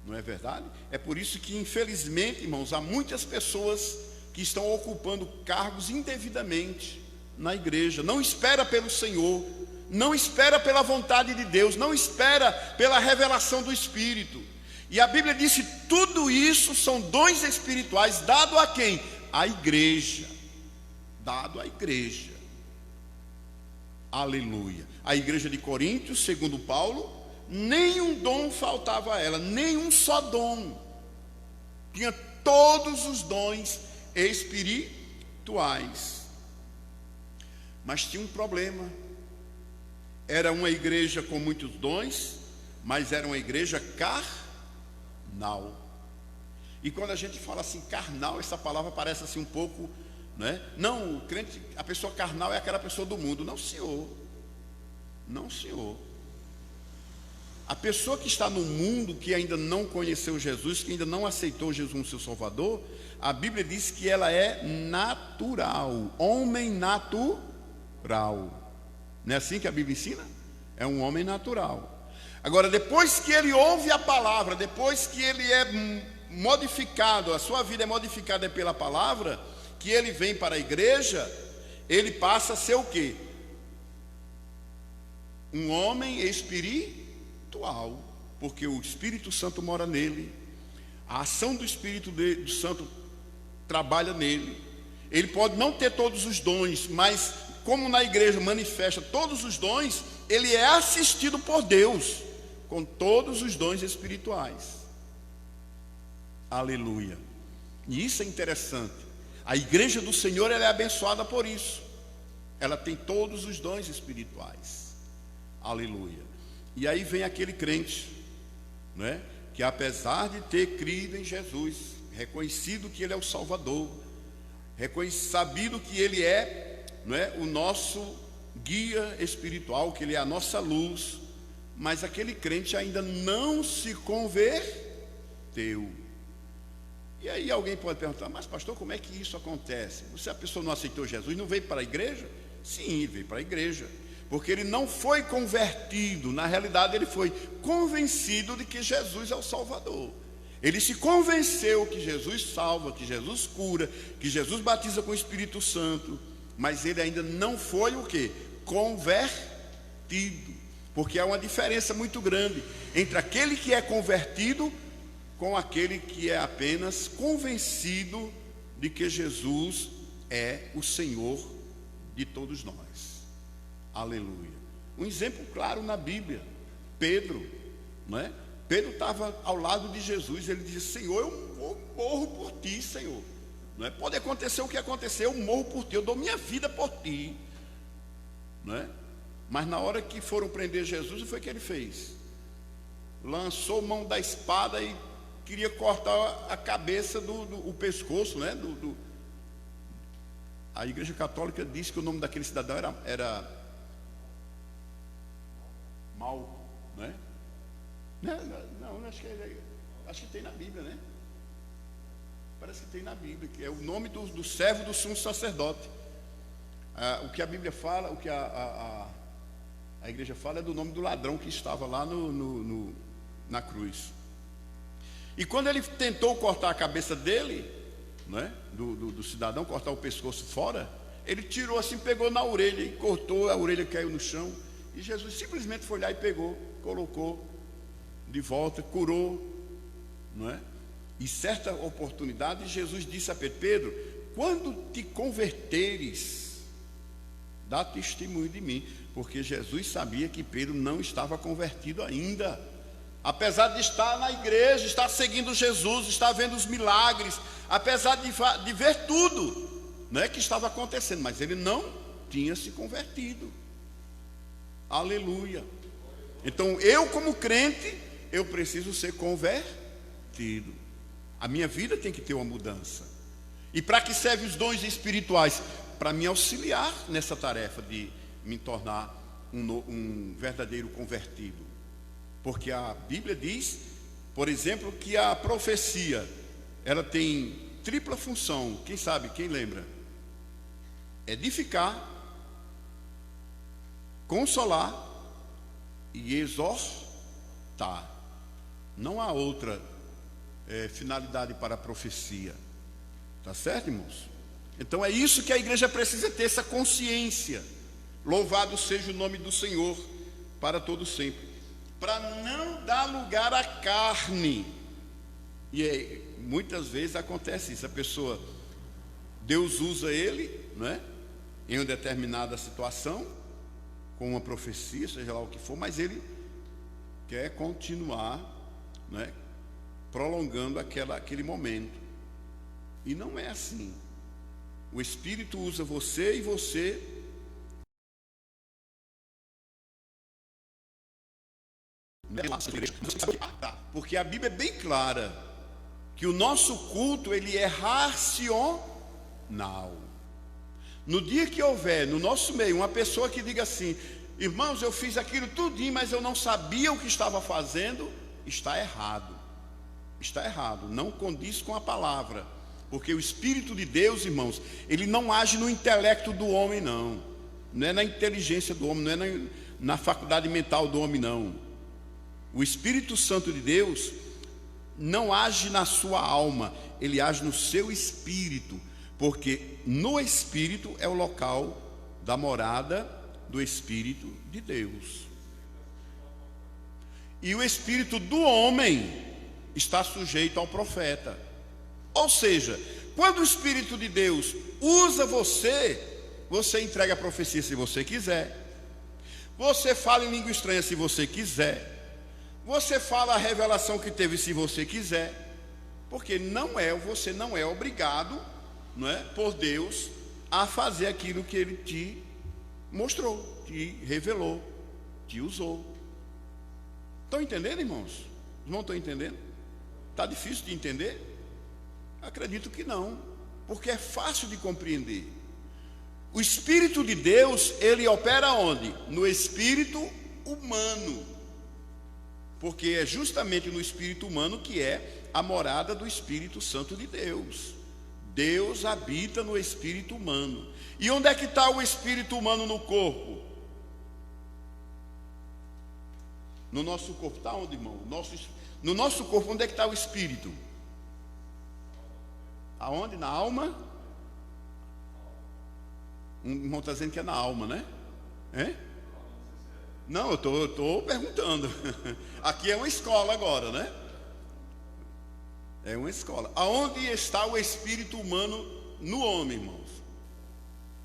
Não é verdade? É por isso que, infelizmente, irmãos, há muitas pessoas que estão ocupando cargos indevidamente na igreja. Não espera pelo Senhor, não espera pela vontade de Deus, não espera pela revelação do Espírito. E a Bíblia diz que tudo isso são dons espirituais dado a quem? A igreja. Dado à igreja. Aleluia. A igreja de Coríntios, segundo Paulo, nenhum dom faltava a ela, nenhum só dom. Tinha todos os dons espirituais. Mas tinha um problema. Era uma igreja com muitos dons, mas era uma igreja carnal. E quando a gente fala assim carnal, essa palavra parece assim um pouco, né? Não, o crente, a pessoa carnal é aquela pessoa do mundo. Não, senhor. Não, senhor. A pessoa que está no mundo, que ainda não conheceu Jesus, que ainda não aceitou Jesus como seu Salvador, a Bíblia diz que ela é natural, homem natural. Não é assim que a Bíblia ensina? É um homem natural. Agora, depois que ele ouve a palavra, depois que ele é modificado, a sua vida é modificada pela palavra, que ele vem para a igreja, ele passa a ser o quê? Um homem espiritual, porque o Espírito Santo mora nele, a ação do Espírito Santo trabalha nele. Ele pode não ter todos os dons, mas como na igreja manifesta todos os dons, ele é assistido por Deus com todos os dons espirituais. Aleluia. E isso é interessante. A igreja do Senhor, ela é abençoada por isso. Ela tem todos os dons espirituais. Aleluia. E aí vem aquele crente, né, que apesar de ter crido em Jesus, reconhecido que ele é o Salvador, sabido que ele é, não é, o nosso guia espiritual, que ele é a nossa luz, mas aquele crente ainda não se converteu. E aí alguém pode perguntar, mas pastor, como é que isso acontece? Se a pessoa não aceitou Jesus, não veio para a igreja? Sim, veio para a igreja, porque ele não foi convertido, na realidade ele foi convencido de que Jesus é o Salvador. Ele se convenceu que Jesus salva, que Jesus cura, que Jesus batiza com o Espírito Santo, mas ele ainda não foi o quê? Convertido, porque há uma diferença muito grande entre aquele que é convertido com aquele que é apenas convencido de que Jesus é o Senhor de todos nós. Aleluia. Um exemplo claro na Bíblia, Pedro, não é? Pedro estava ao lado de Jesus, ele disse, Senhor, eu morro por ti, Senhor. Não é? Pode acontecer o que acontecer, eu morro por ti, eu dou minha vida por ti. Não é? Mas na hora que foram prender Jesus, o que foi que ele fez? Lançou mão da espada e queria cortar a cabeça o pescoço, né? a Igreja Católica disse que o nome daquele cidadão era Malco, né? Não, acho que tem na Bíblia, né? Parece que tem na Bíblia, que é o nome do servo do sumo sacerdote. O que a Bíblia fala, o que a igreja fala é do nome do ladrão que estava lá na cruz. E quando ele tentou cortar a cabeça dele, né, do cidadão, cortar o pescoço fora, ele tirou assim, pegou na orelha e cortou, a orelha caiu no chão. E Jesus simplesmente foi lá e pegou, colocou de volta, curou, não é? E certa oportunidade Jesus disse a Pedro: Pedro, quando te converteres, dá testemunho de mim, porque Jesus sabia que Pedro não estava convertido ainda, apesar de estar na igreja, estar seguindo Jesus, estar vendo os milagres, apesar de ver tudo, né, que estava acontecendo, mas ele não tinha se convertido. Aleluia. Então eu, como crente, eu preciso ser convertido. A minha vida tem que ter uma mudança. E para que servem os dons espirituais? Para me auxiliar nessa tarefa de me tornar um verdadeiro convertido. Porque a Bíblia diz, por exemplo, que a profecia, ela tem tripla função. Quem sabe, quem lembra? Edificar, consolar e exortar. Não há outra finalidade para a profecia. Tá certo, irmãos? Então é isso que a igreja precisa ter, essa consciência. Louvado seja o nome do Senhor para todo sempre. Para não dar lugar à carne. E muitas vezes acontece isso. A pessoa, Deus usa ele, né, em uma determinada situação, com uma profecia, seja lá o que for, mas ele quer continuar, né, prolongando aquele momento. E não é assim. O Espírito usa você e você porque a Bíblia é bem clara que o nosso culto, ele é racional. No dia que houver no nosso meio uma pessoa que diga assim: irmãos, eu fiz aquilo tudinho, mas eu não sabia o que estava fazendo, está errado. Está errado, não condiz com a palavra. Porque o Espírito de Deus, irmãos, ele não age no intelecto do homem, não. Não é na inteligência do homem, não é na faculdade mental do homem, não. O Espírito Santo de Deus não age na sua alma, ele age no seu espírito. Porque no Espírito é o local da morada do Espírito de Deus. E o Espírito do homem está sujeito ao profeta. Ou seja, quando o Espírito de Deus usa você, você entrega a profecia se você quiser, você fala em língua estranha se você quiser, você fala a revelação que teve se você quiser, porque você não é obrigado, não é, por Deus a fazer aquilo que Ele te mostrou, te revelou, te usou. Estão entendendo, irmãos? Não estão entendendo? Está difícil de entender? Acredito que não, porque é fácil de compreender. O Espírito de Deus, ele opera onde? No espírito humano, porque é justamente no espírito humano que é a morada do Espírito Santo de Deus. Deus habita no espírito humano. E onde é que está o espírito humano no corpo? No nosso corpo. Está onde, irmão? No nosso corpo, onde é que está o espírito? Aonde? Na alma? Um irmão está dizendo que é na alma, né? É? Não, eu estou perguntando. Aqui é uma escola agora, né? É uma escola. Aonde está o espírito humano no homem, irmãos?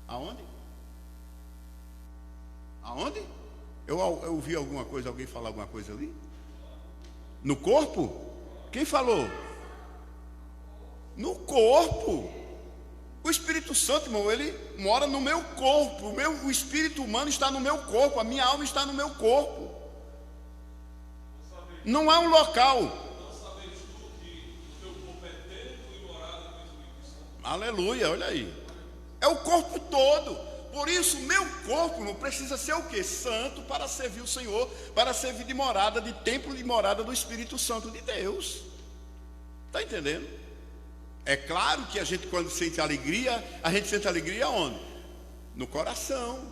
Aonde? Aonde? Eu ouvi alguma coisa, alguém falar alguma coisa ali? No corpo? Quem falou? No corpo. O Espírito Santo, irmão, ele mora no meu corpo. O espírito humano está no meu corpo. A minha alma está no meu corpo. Não há um local. Aleluia, olha aí. é o corpo todo. Por isso, o meu corpo não precisa ser o quê? Santo, para servir o Senhor, para servir de morada, de templo de morada do Espírito Santo de Deus. Está entendendo? É claro que a gente, quando sente alegria, a gente sente alegria onde? No coração,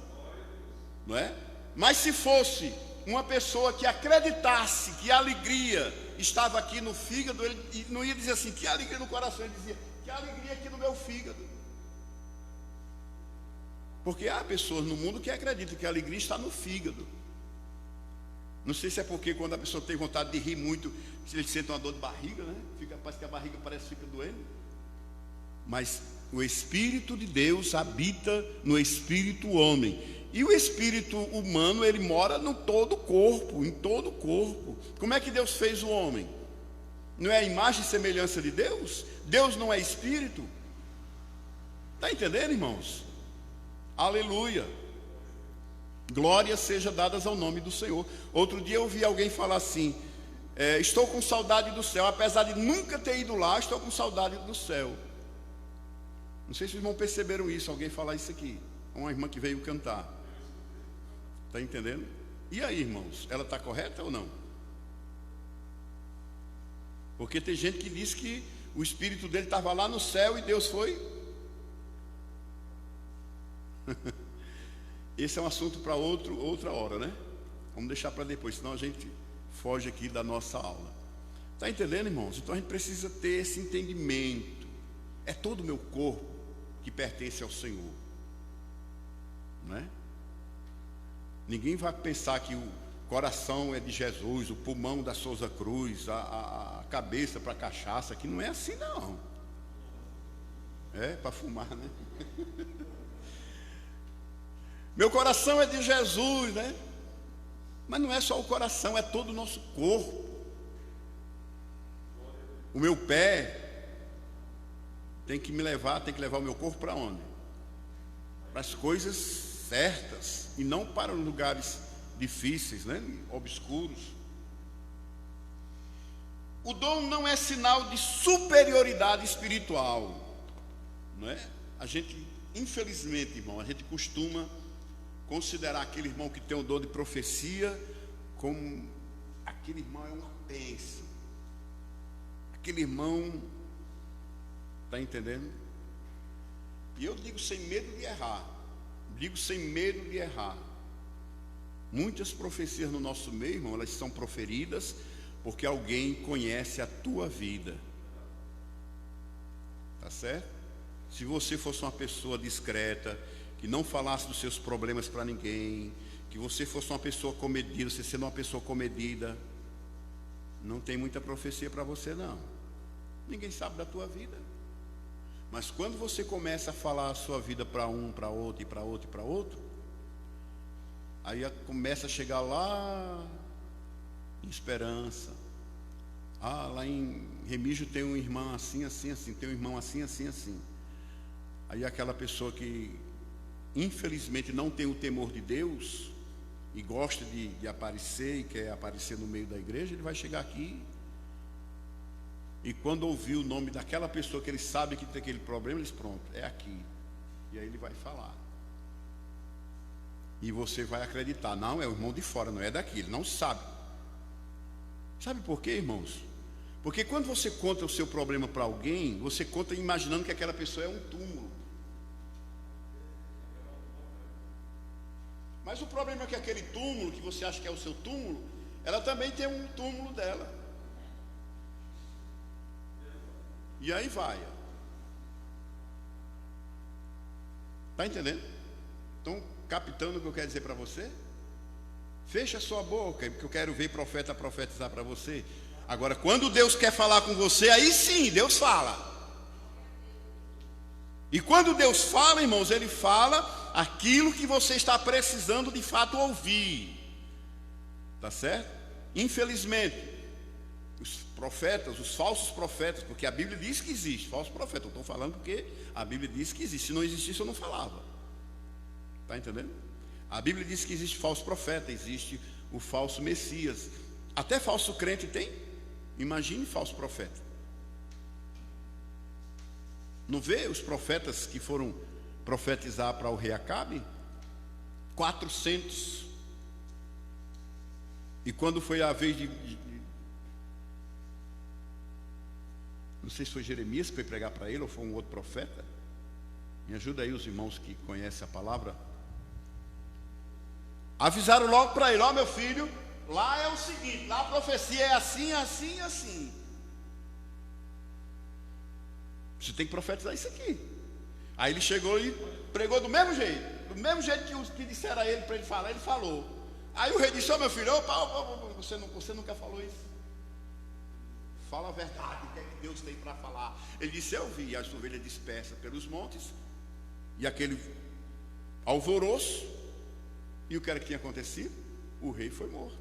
não é? Mas se fosse uma pessoa que acreditasse que a alegria estava aqui no fígado, ele não ia dizer assim, que alegria no coração, ele dizia, que alegria aqui no meu fígado. Porque há pessoas no mundo que acreditam que a alegria está no fígado. Não sei se é porque quando a pessoa tem vontade de rir muito, ele sente uma dor de barriga, né? Parece que a barriga fica doendo. Mas o Espírito de Deus habita no espírito homem. E o espírito humano, ele mora no todo o corpo, em todo o corpo. Como é que Deus fez o homem? Não é a imagem e semelhança de Deus? Deus não é espírito? Está entendendo, irmãos? Aleluia. Glórias sejam dadas ao nome do Senhor. Outro dia eu ouvi alguém falar assim, estou com saudade do céu. Apesar de nunca ter ido lá, estou com saudade do céu. Não sei se os irmãos perceberam isso, alguém falar isso aqui. Uma irmã que veio cantar. Está entendendo? E aí, irmãos, ela está correta ou não? Porque tem gente que diz que o espírito dele estava lá no céu e Deus foi. Esse é um assunto para outra hora, né? Vamos deixar para depois, senão a gente foge aqui da nossa aula. Está entendendo, irmãos? Então a gente precisa ter esse entendimento. É todo o meu corpo que pertence ao Senhor, não é? Ninguém vai pensar que o coração é de Jesus, o pulmão da Souza Cruz, a cabeça para cachaça, que não é assim não. É para fumar, né? Meu coração é de Jesus, né? Mas não é só o coração, é todo o nosso corpo. O meu pé tem que levar o meu corpo para onde? Para as coisas certas e não para lugares difíceis, né? Obscuros. O dom não é sinal de superioridade espiritual, não é? A gente, infelizmente, irmão, a gente costuma considerar aquele irmão que tem o dom de profecia como aquele irmão é uma bênção. Aquele irmão, está entendendo? E eu digo sem medo de errar. Muitas profecias no nosso meio, irmão, elas são proferidas porque alguém conhece a tua vida. Tá certo? Se você fosse uma pessoa discreta, que não falasse dos seus problemas para ninguém, que você fosse uma pessoa comedida, você sendo uma pessoa comedida, não tem muita profecia para você não. Ninguém sabe da tua vida. Mas quando você começa a falar a sua vida para um, para outro, e para outro, e para outro, aí começa a chegar lá em Esperança. Lá em Remígio tem um irmão assim, assim, assim, tem um irmão assim, assim, assim. Aí aquela pessoa que infelizmente não tem o temor de Deus e gosta de aparecer e quer aparecer no meio da igreja, ele vai chegar aqui e quando ouvir o nome daquela pessoa que ele sabe que tem aquele problema, ele diz, pronto, é aqui. E aí ele vai falar. E você vai acreditar, não, é o irmão de fora, não é daqui, ele não sabe. Sabe por quê, irmãos? Porque quando você conta o seu problema para alguém, você conta imaginando que aquela pessoa é um túmulo. Mas o problema é que aquele túmulo, que você acha que é o seu túmulo, ela também tem um túmulo dela. E aí vai. Está entendendo? Estão captando o que eu quero dizer para você? Fecha a sua boca, porque eu quero ver profeta profetizar para você. Agora, quando Deus quer falar com você, aí sim, Deus fala. E quando Deus fala, irmãos, Ele fala aquilo que você está precisando de fato ouvir. Tá certo? Infelizmente, os profetas, os falsos profetas, porque a Bíblia diz que existe falso profeta. Eu estou falando porque a Bíblia diz que existe. Se não existisse, eu não falava. Está entendendo? A Bíblia diz que existe falso profeta, existe o falso Messias. Até falso crente tem. Imagine falso profeta. Não vê os profetas que foram profetizar para o rei Acabe? 400. E quando foi a vez não sei se foi Jeremias que foi pregar para ele ou foi um outro profeta. Me ajuda aí os irmãos que conhecem a palavra. Avisaram logo para ele: ó, meu filho, lá é o seguinte, lá a profecia é assim, assim, assim. Você tem que profetizar isso aqui. Aí ele chegou e pregou do mesmo jeito que disseram a ele para ele falar, ele falou. Aí o rei disse: ó, meu filho, você nunca falou isso. Fala a verdade, o que é que Deus tem para falar. Ele disse: eu vi as ovelhas dispersas pelos montes, e aquele alvoroço, e o que era que tinha acontecido? O rei foi morto.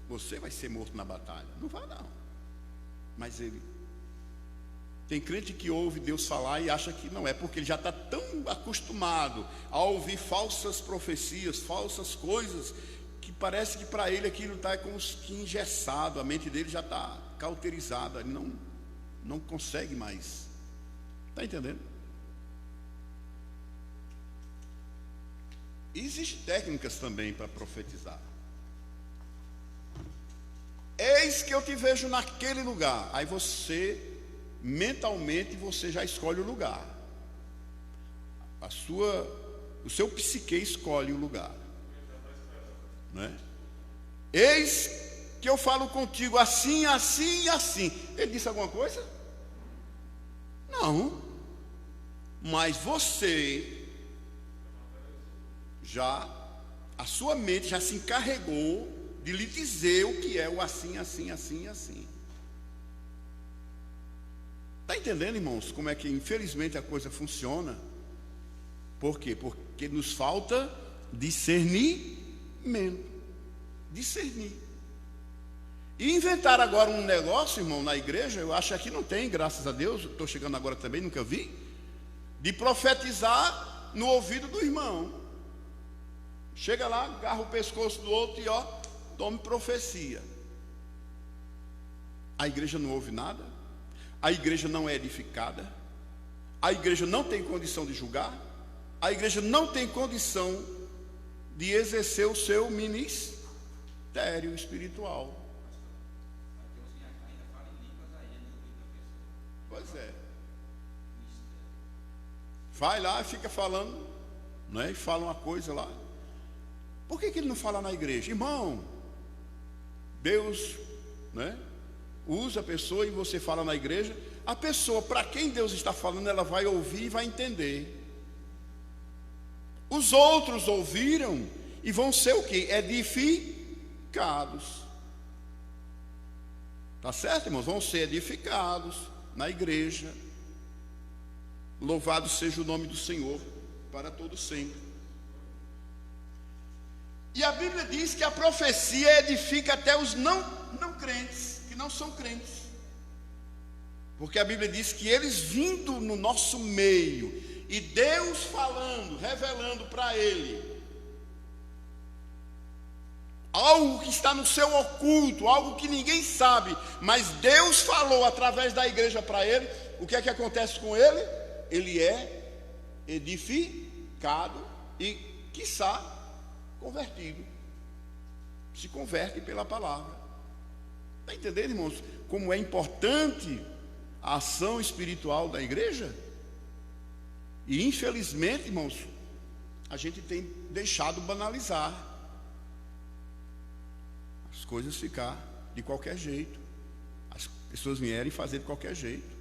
Você vai ser morto na batalha. Não vai não. Mas ele... Tem crente que ouve Deus falar e acha que não é, porque ele já está tão acostumado a ouvir falsas profecias, falsas coisas, que parece que para ele aquilo está como que engessado, a mente dele já está cauterizada, ele não consegue mais. Está entendendo? E existem técnicas também para profetizar. Eis que eu te vejo naquele lugar. Aí você, mentalmente, você já escolhe o lugar. O seu psique escolhe o lugar, né? Eis que eu falo contigo assim, assim e assim. Ele disse alguma coisa? Não. Mas você a sua mente já se encarregou de lhe dizer o que é o assim, assim, assim, assim. Está entendendo, irmãos, como é que infelizmente a coisa funciona? Por quê? Porque nos falta discernimento. Discernir. E inventar agora um negócio, irmão, na igreja, eu acho que aqui não tem, graças a Deus, estou chegando agora também, nunca vi, de profetizar no ouvido do irmão. Chega lá, agarra o pescoço do outro e tome profecia. A igreja não ouve nada, a igreja não é edificada, a igreja não tem condição de julgar, a igreja não tem condição de exercer o seu ministério espiritual. Pois é. Vai lá e fica falando, né? E fala uma coisa lá. Por que ele não fala na igreja? Irmão, Deus, né, usa a pessoa e você fala na igreja. A pessoa para quem Deus está falando, ela vai ouvir e vai entender. Os outros ouviram e vão ser o quê? Edificados. Tá certo, irmãos? Vão ser edificados na igreja. Louvado seja o nome do Senhor para todo sempre. E a Bíblia diz que a profecia edifica até os não crentes, que não são crentes. Porque a Bíblia diz que eles vindo no nosso meio, e Deus falando, revelando para ele algo que está no seu oculto, algo que ninguém sabe, mas Deus falou através da igreja para ele. O que é que acontece com ele? Ele é edificado e, quiçá, convertido. Se converte pela palavra. Está entendendo, irmãos, como é importante a ação espiritual da igreja? E infelizmente, irmãos, a gente tem deixado banalizar as coisas, ficar de qualquer jeito, as pessoas vierem fazer de qualquer jeito.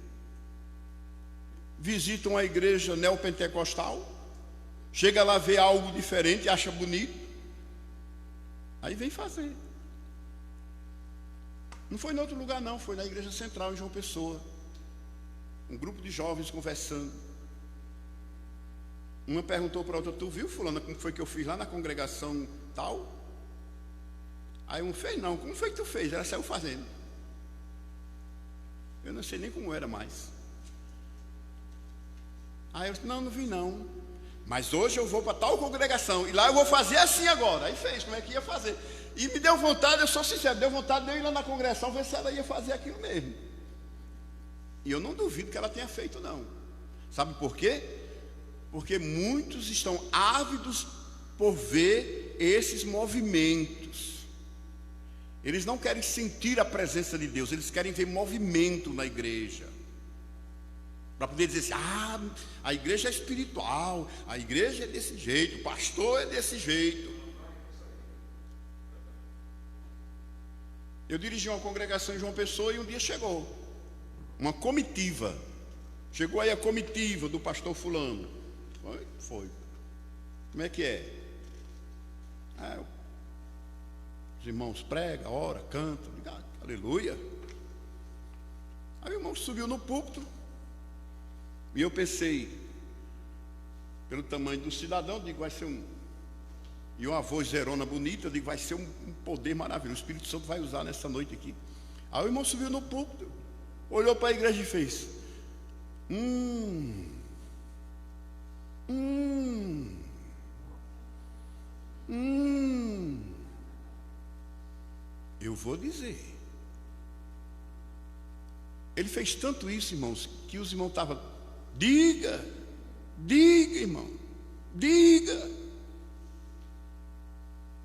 Visitam a igreja neopentecostal, chega lá, vê algo diferente, acha bonito, aí vem fazer. Não foi em outro lugar não, foi na igreja central em João Pessoa. Um grupo de jovens conversando. Uma perguntou para a outra: tu viu, fulana, como foi que eu fiz lá na congregação tal? Aí um fez: não, como foi que tu fez? Ela saiu fazendo. Eu não sei nem como era mais. Aí eu disse: não vi não, mas hoje eu vou para tal congregação e lá eu vou fazer assim agora. Aí fez, como é que ia fazer? E me deu vontade, eu sou sincero, deu vontade de eu ir lá na congregação ver se ela ia fazer aquilo mesmo. E eu não duvido que ela tenha feito não. Sabe por quê? Porque muitos estão ávidos por ver esses movimentos. Eles não querem sentir a presença de Deus, eles querem ver movimento na igreja. Para poder dizer assim, a igreja é espiritual, a igreja é desse jeito, o pastor é desse jeito. Eu dirigi uma congregação em João Pessoa e um dia chegou uma comitiva. Chegou aí a comitiva do pastor fulano. Foi. Como é que é? Os irmãos pregam, ora, cantam, aleluia. Aí o irmão subiu no púlpito e eu pensei, pelo tamanho do cidadão, eu digo, vai ser e uma voz zerona bonita, eu digo, vai ser um poder maravilhoso, o Espírito Santo vai usar nessa noite aqui. Aí o irmão subiu no púlpito, olhou para a igreja e fez, eu vou dizer. Ele fez tanto isso, irmãos, que os irmãos estavam, diga, irmão, diga.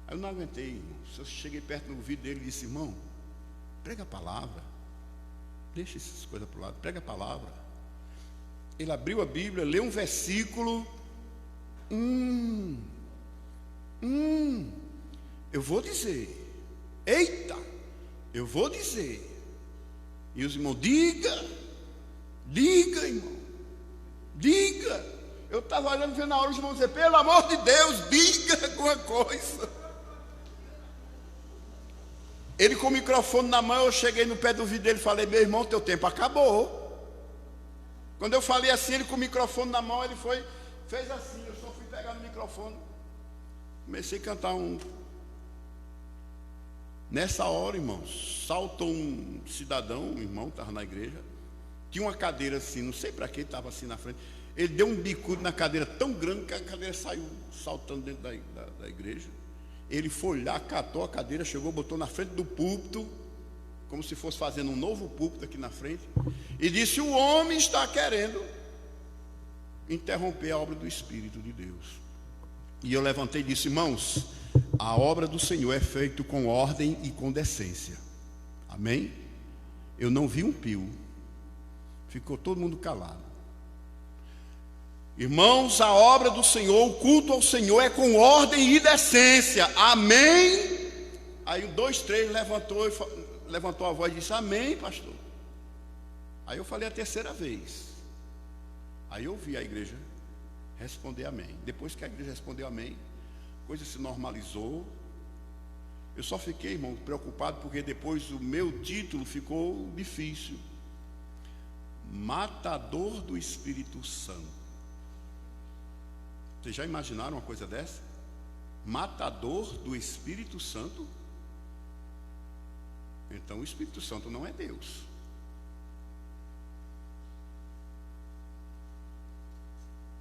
Aí eu não aguentei, irmão. Eu cheguei perto do ouvido dele e disse, irmão, prega a palavra, deixa essas coisas para o lado, prega a palavra. Ele abriu a Bíblia, leu um versículo, eu vou dizer, eita, eu vou dizer. E os irmãos, diga, irmão, diga. Eu estava olhando, vendo na hora os irmãos dizer, pelo amor de Deus, diga alguma coisa. Ele com o microfone na mão, eu cheguei no pé do ouvido dele e falei, meu irmão, teu tempo acabou. Quando eu falei assim, ele com o microfone na mão, ele fez assim, eu só fui pegar no microfone. Comecei a cantar Nessa hora, irmãos, saltou um cidadão, um irmão, estava na igreja, tinha uma cadeira assim, não sei para que, estava assim na frente. Ele deu um bicudo na cadeira tão grande que a cadeira saiu saltando dentro da igreja. Ele foi lá, catou a cadeira, chegou, botou na frente do púlpito, como se fosse fazendo um novo púlpito aqui na frente, e disse, o homem está querendo interromper a obra do Espírito de Deus. E eu levantei e disse, irmãos, a obra do Senhor é feita com ordem e com decência. Amém? Eu não vi um pio. Ficou todo mundo calado. Irmãos, a obra do Senhor, o culto ao Senhor é com ordem e decência. Amém? Aí 2, 3 levantou a voz e disse, amém, pastor. Aí eu falei a terceira vez. Aí eu vi a igreja responder amém. Depois que a igreja respondeu amém, a coisa se normalizou. Eu só fiquei, irmão, preocupado porque depois o meu título ficou difícil. Matador do Espírito Santo. Vocês já imaginaram uma coisa dessa? Matador do Espírito Santo? Então o Espírito Santo não é Deus.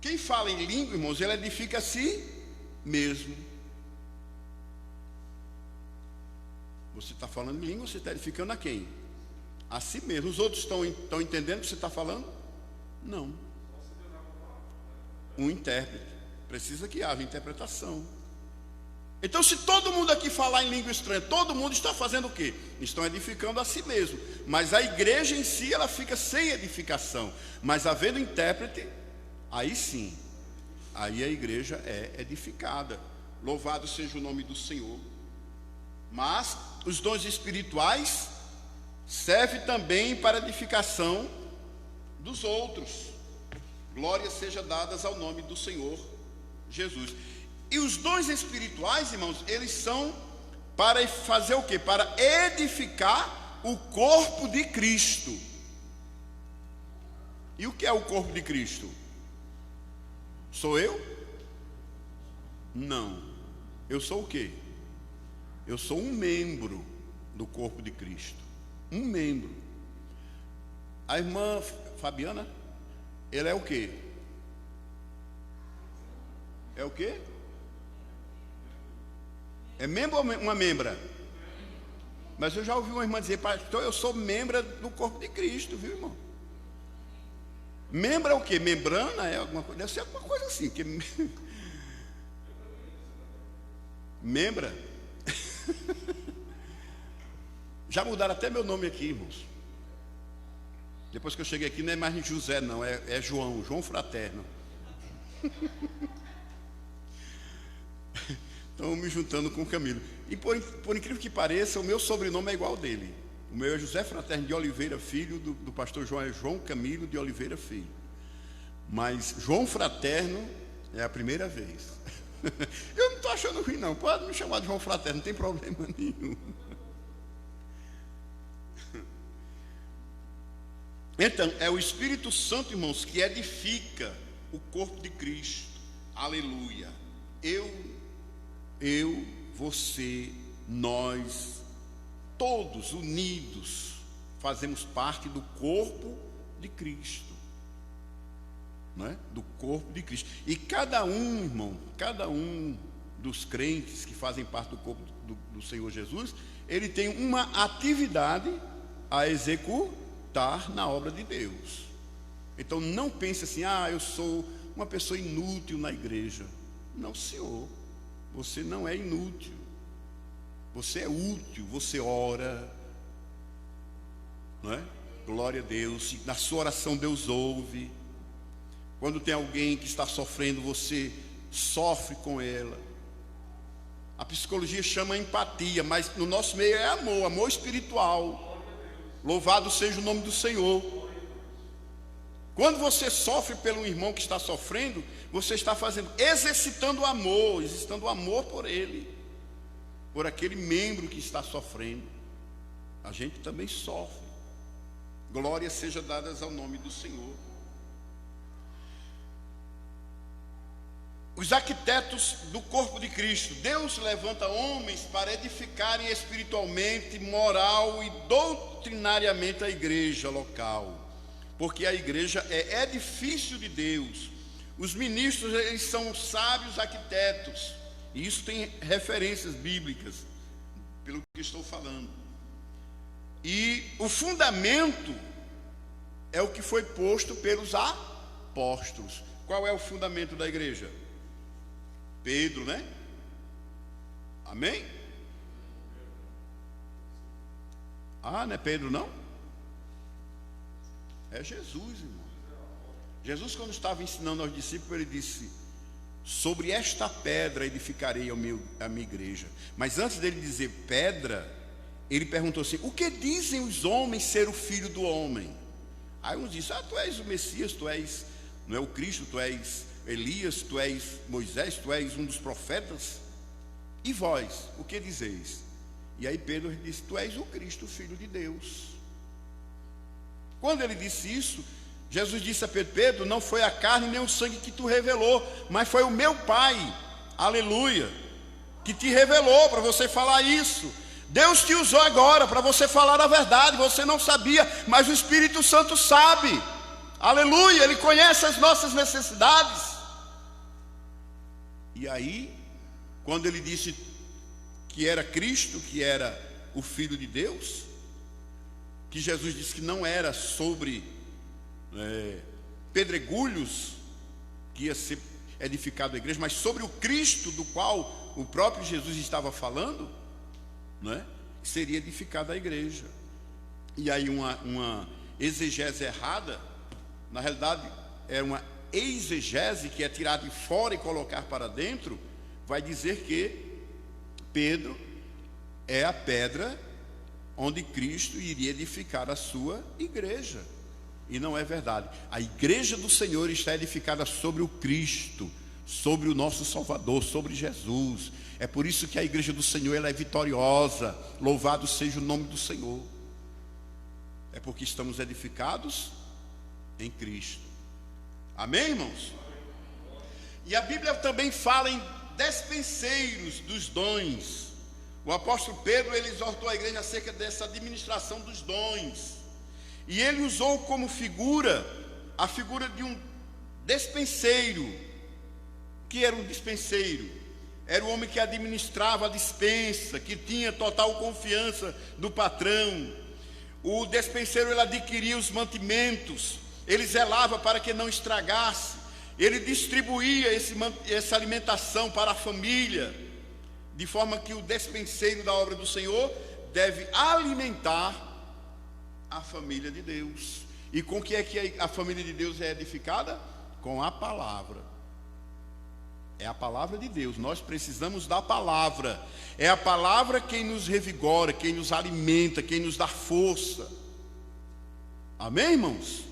Quem fala em língua, irmãos, ele edifica a si mesmo. Você está falando em língua, você está edificando a quem? A si mesmo. Os outros estão entendendo o que você está falando? Não. Um intérprete. Precisa que haja interpretação. Então, se todo mundo aqui falar em língua estranha, todo mundo está fazendo o quê? Estão edificando a si mesmo. Mas a igreja em si, ela fica sem edificação. Mas havendo intérprete, aí sim, aí a igreja é edificada. Louvado seja o nome do Senhor. Mas os dons espirituais servem também para edificação dos outros. Glórias sejam dadas ao nome do Senhor Jesus. E os dons espirituais, irmãos, eles são para fazer o quê? Para edificar o corpo de Cristo. E o que é o corpo de Cristo? Sou eu? Não. Eu sou o quê? Eu sou um membro do corpo de Cristo. Um membro. A irmã Fabiana, ela é o quê? É o quê? É membro ou uma membra? Mas eu já ouvi uma irmã dizer, pastor, eu sou membro do corpo de Cristo, viu, irmão? Membra é o quê? Membrana é alguma coisa? Deve ser alguma coisa assim. Que... Membra. Já mudaram até meu nome aqui, irmãos. Depois que eu cheguei aqui, não é mais José, não, é João Fraterno. Estão me juntando com o Camilo. E por incrível que pareça, o meu sobrenome é igual ao dele. O meu é José Fraterno de Oliveira Filho, do pastor João é João Camilo de Oliveira Filho. Mas João Fraterno é a primeira vez. Eu não estou achando ruim, não. Pode me chamar de João Fraterno, não tem problema nenhum. Então, é o Espírito Santo, irmãos, que edifica o corpo de Cristo. Aleluia. Eu, você, nós, todos unidos, fazemos parte do corpo de Cristo. Não é? Do corpo de Cristo. E cada um, irmão, cada um dos crentes que fazem parte do corpo do Senhor Jesus, ele tem uma atividade a executar na obra de Deus. Então não pense assim, eu sou uma pessoa inútil na igreja. Não, senhor, você não é inútil, você é útil, você ora, não é? Glória a Deus, na sua oração Deus ouve. Quando tem alguém que está sofrendo, você sofre com ela. A psicologia chama empatia, mas no nosso meio é amor espiritual. Louvado seja o nome do Senhor. Quando você sofre pelo irmão que está sofrendo, você está exercitando o amor por ele, por aquele membro que está sofrendo. A gente também sofre. Glórias sejam dadas ao nome do Senhor. Os arquitetos do corpo de Cristo. Deus levanta homens para edificarem espiritualmente, moral e doutrinariamente a igreja local, porque a igreja é edifício de Deus. Os ministros, eles são sábios arquitetos, e isso tem referências bíblicas, pelo que estou falando. E o fundamento é o que foi posto pelos apóstolos. Qual é o fundamento da igreja? Pedro, né? Amém? Não é Pedro, não? É Jesus, irmão. Jesus, quando estava ensinando aos discípulos, ele disse: sobre esta pedra edificarei a minha igreja. Mas antes dele dizer pedra, ele perguntou assim: o que dizem os homens ser o filho do homem? Aí uns dizem: tu és o Messias, tu és, não é o Cristo, tu és Elias, tu és Moisés, tu és um dos profetas. E vós, o que dizeis? E aí Pedro disse: tu és o Cristo, o Filho de Deus. Quando ele disse isso, Jesus disse a Pedro: Pedro, não foi a carne nem o sangue que tu revelou, mas foi o meu Pai, aleluia, que te revelou para você falar isso. Deus te usou agora para você falar a verdade. Você não sabia, mas o Espírito Santo sabe, aleluia, Ele conhece as nossas necessidades. E aí, quando ele disse que era Cristo, que era o Filho de Deus, que Jesus disse que não era sobre pedregulhos que ia ser edificado a igreja, mas sobre o Cristo do qual o próprio Jesus estava falando, né? Seria edificada a igreja. E aí uma exegese errada, na realidade é uma exegese, que é tirar de fora e colocar para dentro, vai dizer que Pedro é a pedra onde Cristo iria edificar a sua igreja. E não é verdade. A igreja do Senhor está edificada sobre o Cristo, sobre o nosso Salvador, sobre Jesus. É por isso que a igreja do Senhor, ela é vitoriosa. Louvado seja o nome do Senhor. É porque estamos edificados em Cristo. Amém, irmãos? E a Bíblia também fala em despenseiros dos dons. O apóstolo Pedro, ele exortou a igreja acerca dessa administração dos dons. E ele usou como figura a figura de um despenseiro. O que era um despenseiro? Era o homem que administrava a despensa, que tinha total confiança do patrão. O despenseiro, ele adquiria os mantimentos, ele zelava para que não estragasse, ele distribuía essa alimentação para a família, de forma que o despenseiro da obra do Senhor deve alimentar a família de Deus. E com que é que a família de Deus é edificada? Com a palavra. É a palavra de Deus, nós precisamos da palavra. É a palavra quem nos revigora, quem nos alimenta, quem nos dá força. Amém, irmãos?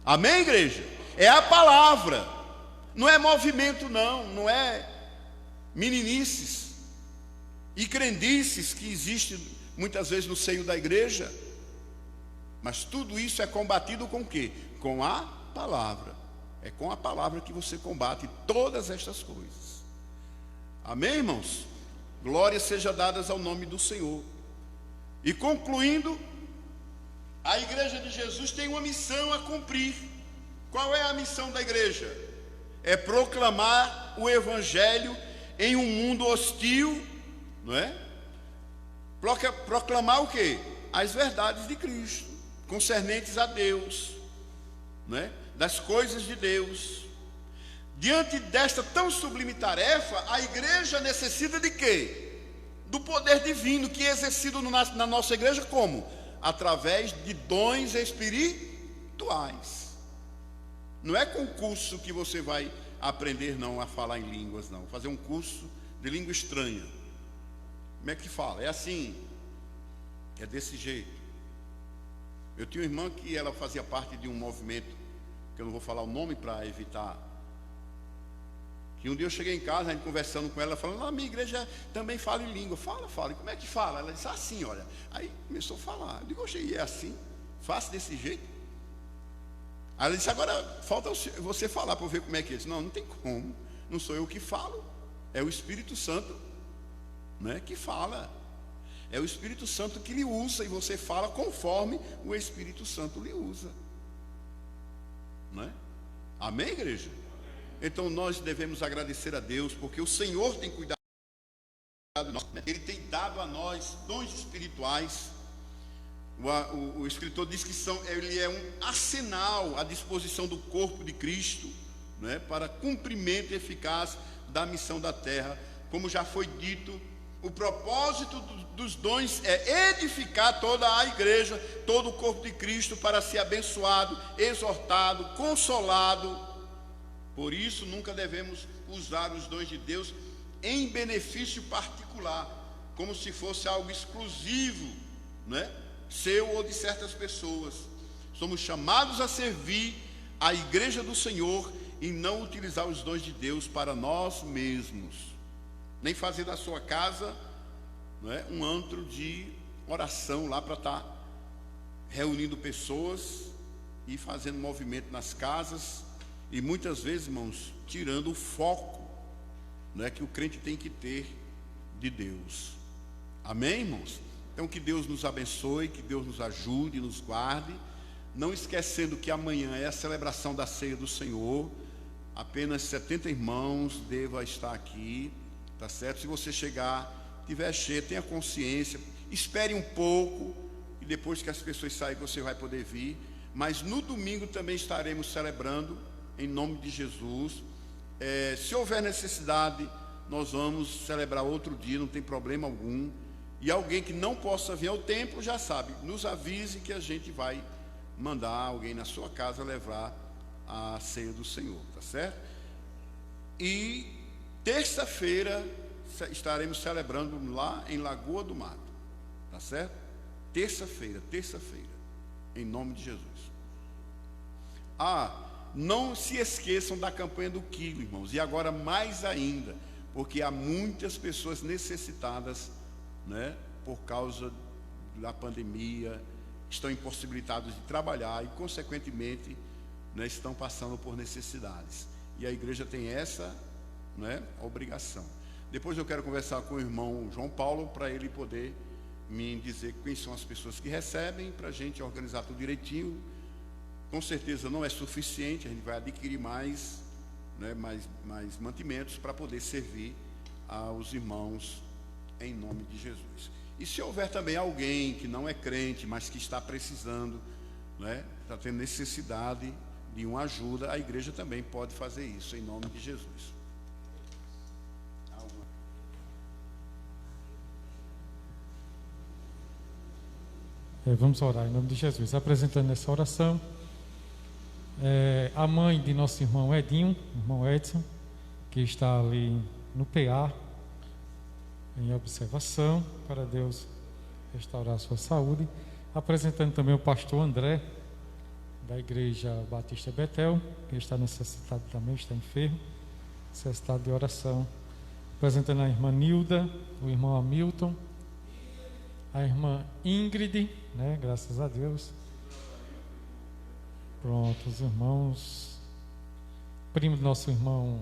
Amém, igreja? É a palavra. Não é movimento, não é meninices e crendices que existem muitas vezes no seio da igreja. Mas tudo isso é combatido com o quê? Com a palavra. É com a palavra que você combate todas estas coisas. Amém, irmãos? Glórias sejam dadas ao nome do Senhor. E concluindo, a igreja de Jesus tem uma missão a cumprir. Qual é a missão da igreja? É proclamar o evangelho em um mundo hostil, não é? Proclamar o quê? As verdades de Cristo, concernentes a Deus, não é? Das coisas de Deus. Diante desta tão sublime tarefa, a igreja necessita de quê? Do poder divino, que é exercido na nossa igreja como? Através de dons espirituais. Não é com curso que você vai aprender a falar em línguas, não. Fazer um curso de língua estranha. Como é que fala? É assim, é desse jeito. Eu tinha uma irmã que ela fazia parte de um movimento, que eu não vou falar o nome para evitar, que um dia eu cheguei em casa, a gente conversando com ela, falando, a minha igreja também fala em língua. Fala, e como é que fala? Ela disse, assim, olha. Aí começou a falar. Eu digo, oxe, é assim? Faço desse jeito? Aí ela disse, agora falta você falar para eu ver como é que é. Eu disse, não tem como, não sou eu que falo, é o Espírito Santo, né, que fala. É o Espírito Santo que lhe usa, e você fala conforme o Espírito Santo lhe usa. Não é? Amém, igreja? Então nós devemos agradecer a Deus, porque o Senhor tem cuidado de nós. Ele tem dado a nós dons espirituais. O escritor diz que ele é um arsenal à disposição do corpo de Cristo, né, para cumprimento eficaz da missão da terra. Como já foi dito, o propósito dos dons é edificar toda a igreja, todo o corpo de Cristo, para ser abençoado, exortado, consolado. Por isso nunca devemos usar os dons de Deus em benefício particular, como se fosse algo exclusivo, né, seu ou de certas pessoas. Somos chamados a servir a igreja do Senhor e não utilizar os dons de Deus para nós mesmos. Nem fazer da sua casa, não é, um antro de oração lá para estar reunindo pessoas e fazendo movimento nas casas, e muitas vezes, irmãos, tirando o foco, não é, que o crente tem que ter de Deus. Amém, irmãos? Então que Deus nos abençoe, que Deus nos ajude, nos guarde, não esquecendo que amanhã é a celebração da ceia do Senhor. Apenas 70 irmãos devam estar aqui, tá certo? Se você chegar, tiver cheio, tenha consciência, espere um pouco, e depois que as pessoas saírem você vai poder vir. Mas no domingo também estaremos celebrando, em nome de Jesus. Se houver necessidade, nós vamos celebrar outro dia, não tem problema algum. E alguém que não possa vir ao templo, já sabe, nos avise que a gente vai mandar alguém na sua casa levar a ceia do Senhor, tá certo? E terça-feira estaremos celebrando lá em Lagoa do Mato, tá certo? Terça-feira, em nome de Jesus. Não se esqueçam da campanha do quilo, irmãos, e agora mais ainda, porque há muitas pessoas necessitadas, né, por causa da pandemia, estão impossibilitados de trabalhar e, consequentemente, né, estão passando por necessidades. E a igreja tem essa, né, obrigação. Depois eu quero conversar com o irmão João Paulo, para ele poder me dizer quem são as pessoas que recebem, para a gente organizar tudo direitinho. Com certeza não é suficiente, a gente vai adquirir mais, né, mais mantimentos para poder servir aos irmãos em nome de Jesus. E se houver também alguém que não é crente, mas que está precisando, né, está tendo necessidade de uma ajuda, a igreja também pode fazer isso, em nome de Jesus. Vamos orar em nome de Jesus. Apresentando nessa oração a mãe de nosso irmão Edinho, irmão Edson, que está ali no PA, em observação, para Deus restaurar a sua saúde. Apresentando também o pastor André, da Igreja Batista Betel, que está necessitado também, está enfermo, necessitado de oração. Apresentando a irmã Nilda, o irmão Hamilton, a irmã Ingrid, né? Graças a Deus. Pronto, os irmãos, primo do nosso irmão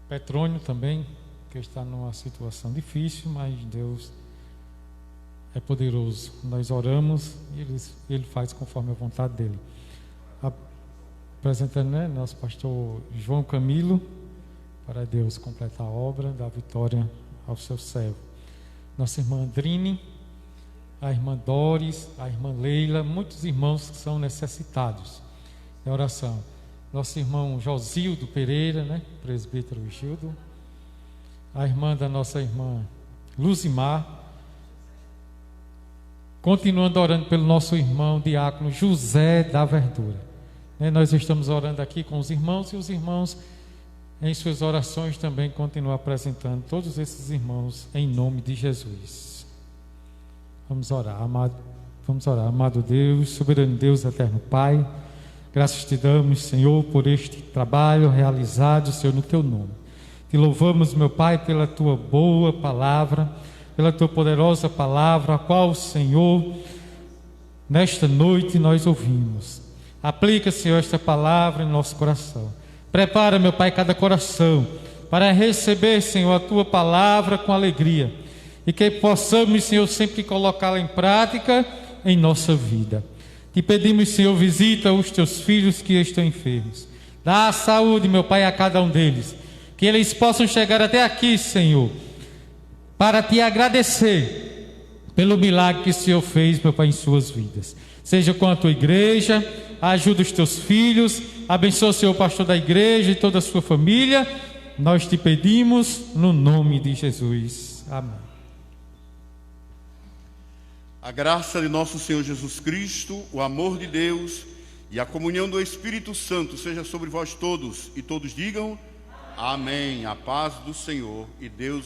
Petrônio também, que está numa situação difícil, mas Deus é poderoso. Nós oramos e Ele faz conforme a vontade dEle. Apresentando, né, nosso pastor João Camilo, para Deus completar a obra, dar vitória ao seu servo. Nossa irmã Andrine, a irmã Doris, a irmã Leila, muitos irmãos que são necessitados de oração. Nosso irmão Josildo Pereira, né, presbítero Gildo, a irmã da nossa irmã Luzimar, continuando orando pelo nosso irmão diácono José da Verdura. Nós estamos orando aqui com os irmãos, e os irmãos em suas orações também continuam apresentando todos esses irmãos em nome de Jesus. Vamos orar, amado Deus, soberano Deus, eterno Pai. Graças te damos, Senhor, por este trabalho realizado, Senhor, no teu nome. Te louvamos, meu Pai, pela tua boa palavra, pela tua poderosa palavra, a qual, Senhor, nesta noite nós ouvimos. Aplica, Senhor, esta palavra em nosso coração. Prepara, meu Pai, cada coração para receber, Senhor, a tua palavra com alegria, e que possamos, Senhor, sempre colocá-la em prática em nossa vida. Te pedimos, Senhor, visita os teus filhos que estão enfermos. Dá saúde, meu Pai, a cada um deles, que eles possam chegar até aqui, Senhor, para te agradecer pelo milagre que o Senhor fez, meu Pai, em suas vidas. Seja com a tua igreja, ajuda os teus filhos, abençoa o Senhor, o pastor da igreja e toda a sua família. Nós te pedimos no nome de Jesus. Amém. A graça de nosso Senhor Jesus Cristo, o amor de Deus e a comunhão do Espírito Santo seja sobre vós todos, e todos digam amém. A paz do Senhor e Deus